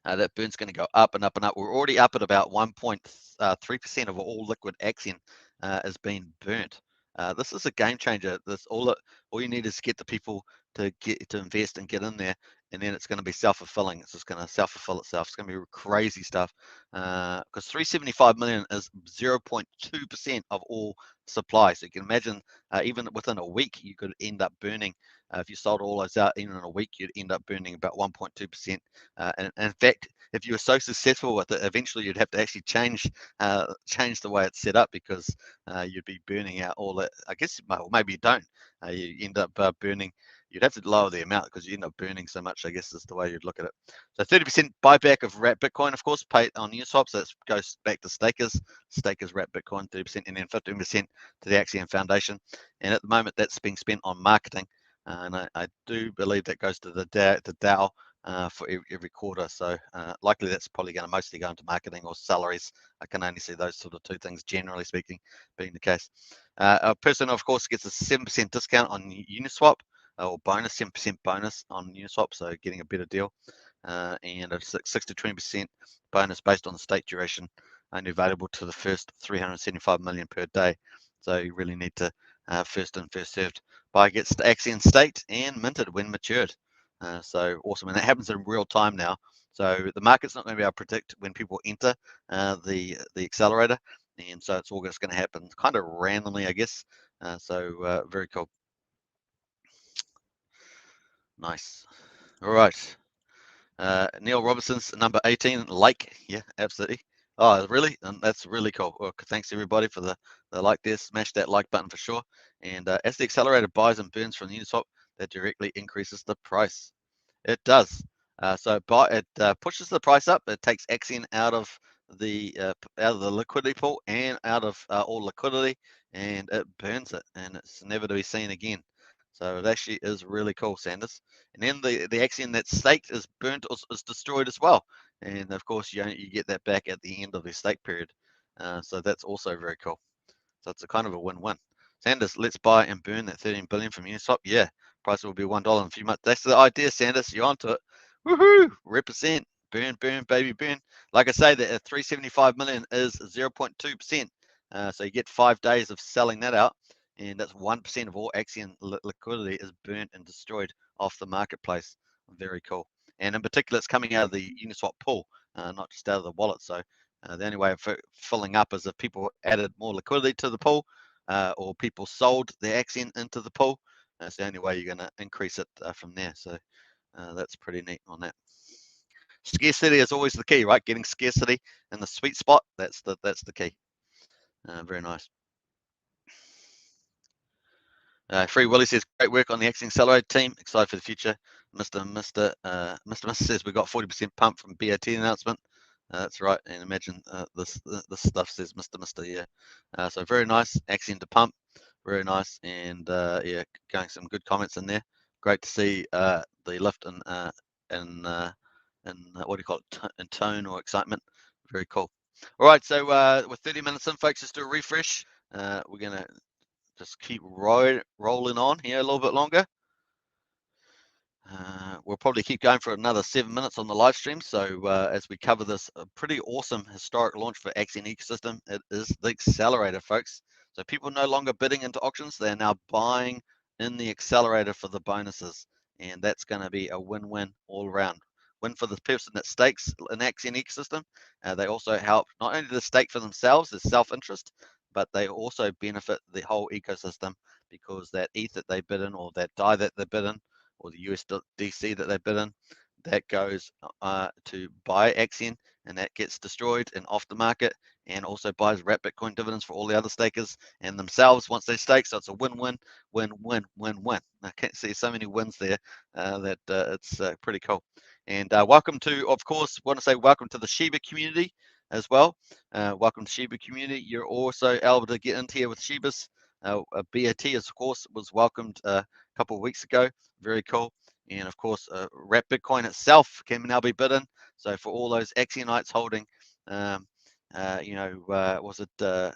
that burn's going to go up and up and up. We're already up at about 1.3% of all liquid Axion is being burnt This is a game changer. This all you need is get the people to invest and get in there, and then it's going to be self-fulfilling. It's just going to self-fulfill itself. It's going to be crazy stuff. Because 375 million is 0.2% of all supply. So you can imagine, even within a week, you could end up burning. If you sold all those out, even in a week, you'd end up burning about 1.2%. And in fact, if you were so successful with it, eventually you'd have to actually change the way it's set up, because you'd be burning out all that. I guess, well, maybe you don't. You end up burning. You'd have to lower the amount because you end up burning so much, I guess is the way you'd look at it. So 30% buyback of wrapped Bitcoin, of course, paid on Uniswap. So that goes back to stakers. Stakers wrap Bitcoin 30%, and then 15% to the Axion Foundation. And at the moment, that's being spent on marketing. And I do believe that goes to the DAO for every quarter. So likely that's probably going to mostly go into marketing or salaries. I can only see those sort of two things, generally speaking, being the case. A person, of course, gets a 7% discount on Uniswap, or bonus, 7% bonus on Uniswap, so getting a better deal. And a 6 to 20% bonus based on the stake duration, only available to the first 375 million per day. So you really need to first in, first served. Buy gets Axion staked and minted when matured. So awesome, and that happens in real time now. So the market's not going to be able to predict when people enter the accelerator, and so it's all just going to happen kind of randomly, I guess. So very cool. Nice. All right. Neil Robinson's number 18, like. Yeah, absolutely. Oh, really? And that's really cool. Well, thanks everybody for the like there. Smash that like button for sure. And as the accelerator buys and burns from the Uniswap, that directly increases the price. It does. So it pushes the price up. It takes Axion out of the liquidity pool and out of all liquidity, and it burns it, and it's never to be seen again. So it actually is really cool, Sanders. And then the Axion that's staked is burnt or is destroyed as well. And of course, you get that back at the end of the stake period. So that's also very cool. So it's a kind of a win-win. Sanders, let's buy and burn that 13 billion from Uniswap. Yeah, price will be $1 in a few months. That's the idea, Sanders. You're onto it. Woohoo! Represent. Burn, burn, baby, burn. Like I say, that 375 million is 0.2%. So you get 5 days of selling that out, and that's 1% of all Axion liquidity is burnt and destroyed off the marketplace. Very cool. And in particular, it's coming out of the Uniswap pool, not just out of the wallet. So the only way of filling up is if people added more liquidity to the pool, or people sold their Axion into the pool. That's the only way you're going to increase it from there. So that's pretty neat on that. Scarcity is always the key, right? Getting scarcity in the sweet spot. That's the key. Very nice. Free Willie says, great work on the Axion Accelerator team. Excited for the future. Mr. says we got 40% pump from BAT announcement. That's right, and imagine this stuff says Mr. Yeah. So very nice. Axion to pump, very nice, and yeah, going some good comments in there. Great to see the lift in what do you call it, in tone or excitement. Very cool. All right, so with 30 minutes in, folks, just do a refresh. We're gonna just keep rolling on here a little bit longer. We'll probably keep going for another 7 minutes on the live stream. So as we cover this pretty awesome historic launch for Axion ecosystem, it is the accelerator, folks. So people no longer bidding into auctions, they're now buying in the accelerator for the bonuses. And that's going to be a win-win all around. Win for the person that stakes an Axion ecosystem. They also help not only the stake for themselves as self-interest, but they also benefit the whole ecosystem, because that ETH that they bid in, or that DAI that they bid in, or the USDC that they bid in, that goes to buy Axion, and that gets destroyed and off the market, and also buys wrapped Bitcoin dividends for all the other stakers and themselves once they stake. So it's a win-win, win-win, win-win. I can't see so many wins there that it's pretty cool. And welcome to, of course, want to say welcome to the Shiba community as well. Welcome to Shiba community. You're also able to get into here with Shibas. BAT, of course, was welcomed a couple of weeks ago. Very cool. And of course, wrapped Bitcoin itself can now be bidden. So for all those Axionites holding, was it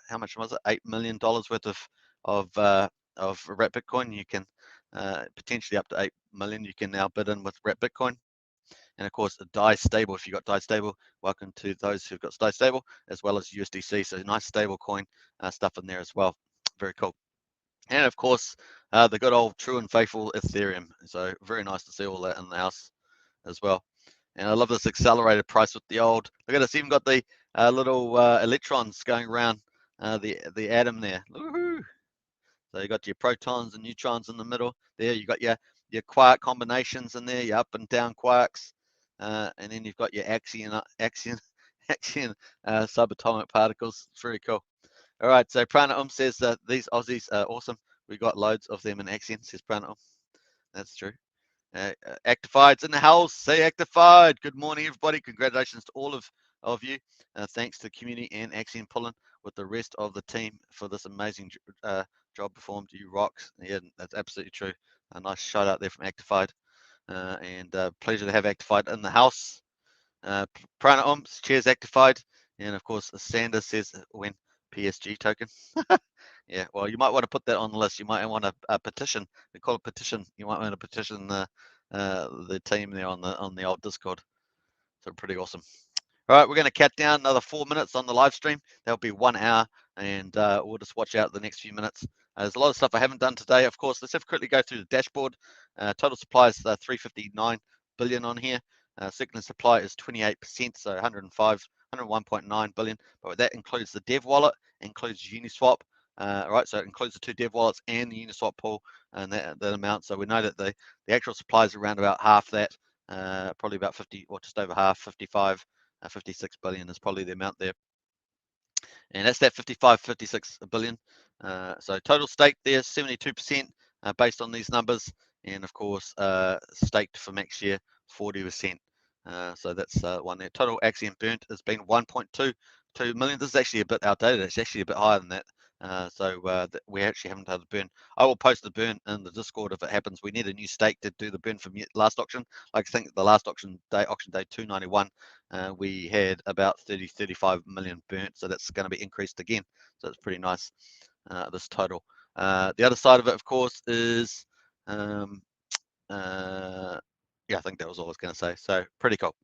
how much was it? $8 million worth of wrapped Bitcoin. You can potentially up to 8 million. You can now bid in with wrapped Bitcoin. And of course, DAI stable. If you got DAI stable, welcome to those who've got DAI stable, as well as USDC. So nice stable coin stuff in there as well. Very cool. And of course, the good old true and faithful Ethereum. So very nice to see all that in the house as well. And I love this accelerated price with the old. Look at this, even got the little electrons going around the atom there. Woohoo! So you got your protons and neutrons in the middle there. You got your quark combinations in there, your up and down quarks, and then you've got your axion subatomic particles. It's very cool. All right, so Prana says that these Aussies are awesome. We got loads of them in Axion, says Prana. That's true. Actified's in the house. Say Actified. Good morning, everybody. Congratulations to all of you. Thanks to the community and Axion pulling with the rest of the team for this amazing job performed. You rocks. Yeah, that's absolutely true. A nice shout out there from Actified. And pleasure to have Actified in the house. Prana cheers Actified. And of course, Sanders says when PSG token. Yeah, well, you might want to put that on the list. You might want a petition. We call it petition. You might want to petition the team there on the old Discord. So pretty awesome. All right, we're going to cut down another 4 minutes on the live stream. That'll be 1 hour, and we'll just watch out the next few minutes. There's a lot of stuff I haven't done today. Of course, let's have quickly go through the dashboard. Total supply is 359 billion on here. Circular supply is 28%, so 101.9 billion. But that includes the dev wallet, includes Uniswap. Right, so it includes the 2 dev wallets and the Uniswap pool and that amount. So we know that the actual supply is around about half that, probably about 50 or just over half, 55. 56 billion is probably the amount there, and that's that 56 billion. So total stake there 72% based on these numbers, and of course staked for next year 40%. So that's one there. Total Axiom burnt has been 1.22 million. This is actually a bit outdated. It's actually a bit higher than that. We actually haven't done the burn. I will post the burn in the Discord if it happens. We need a new stake to do the burn from last auction. Like I think the last auction day 291, we had about 35 million burnt. So that's going to be increased again. So it's pretty nice, this total. The other side of it, of course, is, yeah, I think that was all I was going to say. So pretty cool.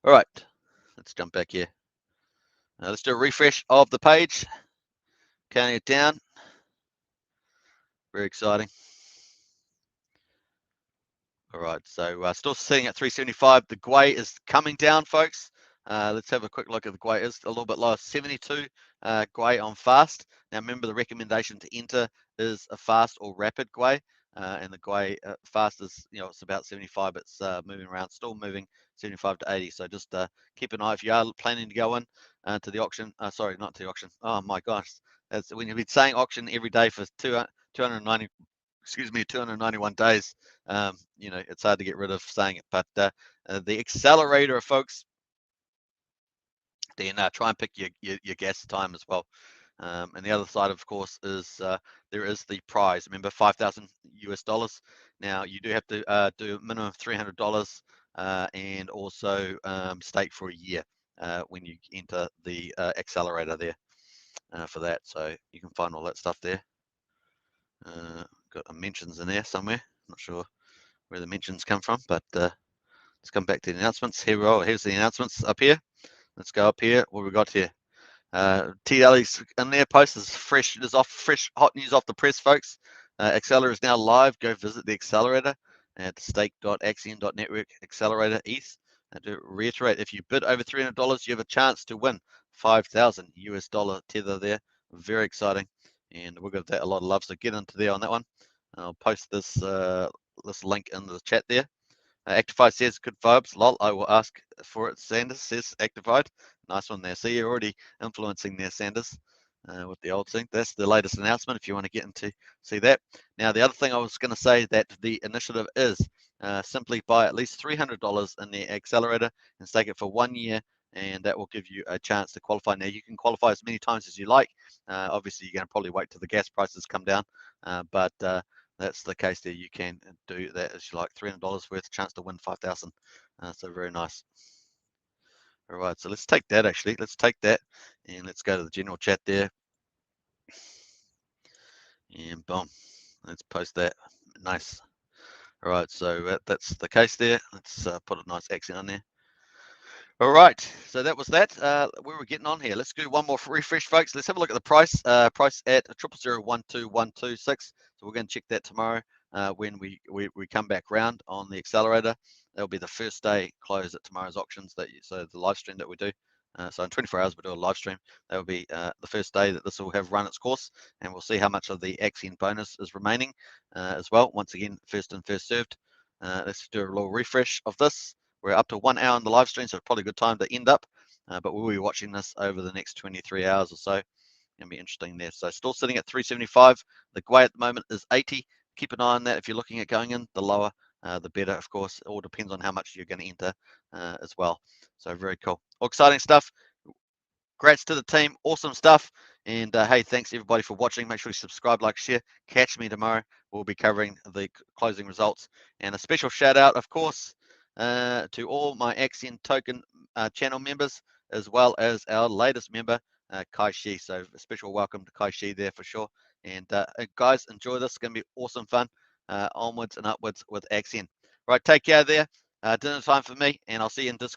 All right, let's jump back here. Let's do a refresh of the page. Counting it down. Very exciting. All right, so still sitting at 375. The Gwei is coming down, folks. Let's have a quick look at the Gwei. It's a little bit lower, 72 Gwei on fast. Now remember, the recommendation to enter is a fast or rapid Gwei, and the Gwei fast is, it's about 75. It's moving around, still moving 75 to 80. So just keep an eye if you are planning to go in to the auction. Sorry, not to the auction. Oh my gosh, that's when you've been saying auction every day for 291 days. It's hard to get rid of saying it, but the accelerator, folks, then try and pick your gas time as well. And the other side, of course, is there is the prize. Remember, $5,000 US. Now you do have to do a minimum of $300 and also stake for a year when you enter the accelerator there for that. So you can find all that stuff there. Got mentions in there somewhere. Not sure where the mentions come from, but let's come back to the announcements. Here's the announcements up here. Let's go up here. What we got here? TL's in there. Post is fresh. It is fresh, hot news off the press, folks. Accelerator is now live. Go visit the accelerator at stake.axion.network accelerator ETH. And to reiterate, if you bid over $300, you have a chance to win $5,000 tether there. Very exciting, and we'll give that a lot of love. So get into there on that one. I'll post this link in the chat there. Actified says good vibes. Lol, I will ask for it. Sanders says Actified. Nice one there. See, you're already influencing there, Sanders, with the old thing. That's the latest announcement if you want to get into see that. Now, the other thing I was going to say that the initiative is simply buy at least $300 in the accelerator and stake it for 1 year, and that will give you a chance to qualify. Now, you can qualify as many times as you like. Obviously, you're going to probably wait till the gas prices come down, but that's the case there. You can do that as you like. $300 worth, chance to win 5,000. So very nice. All right, so let's take that actually. Let's take that and let's go to the general chat there. And boom, let's post that. Nice. All right, so that's the case there. Let's put a nice accent on there. All right, so that was that. We were getting on here. Let's do one more refresh, folks. Let's have a look at the price. Price at 0.0012126. So we're going to check that tomorrow when we come back round on the accelerator. That'll be the first day close at tomorrow's auctions. So the live stream that we do. So in 24 hours we'll do a live stream. That will be the first day that this will have run its course, and we'll see how much of the Axion bonus is remaining as well. Once again, first in, first served. Let's do a little refresh of this. We're up to 1 hour on the live stream, so probably a good time to end up. But we'll be watching this over the next 23 hours or so. It'll be interesting there. So still sitting at 375. The GWAI at the moment is 80. Keep an eye on that if you're looking at going in. The lower, the better, of course. It all depends on how much you're going to enter as well. So very cool. All exciting stuff. Congrats to the team. Awesome stuff. And hey, thanks everybody for watching. Make sure you subscribe, like, share. Catch me tomorrow. We'll be covering the closing results. And a special shout out, of course, to all my Axion token channel members, as well as our latest member, Kai Shi. So a special welcome to Kai Shi there for sure. And guys, enjoy this. It's going to be awesome fun. Onwards and upwards with Axion. Right, take care there. Dinner time for me, and I'll see you in Discord.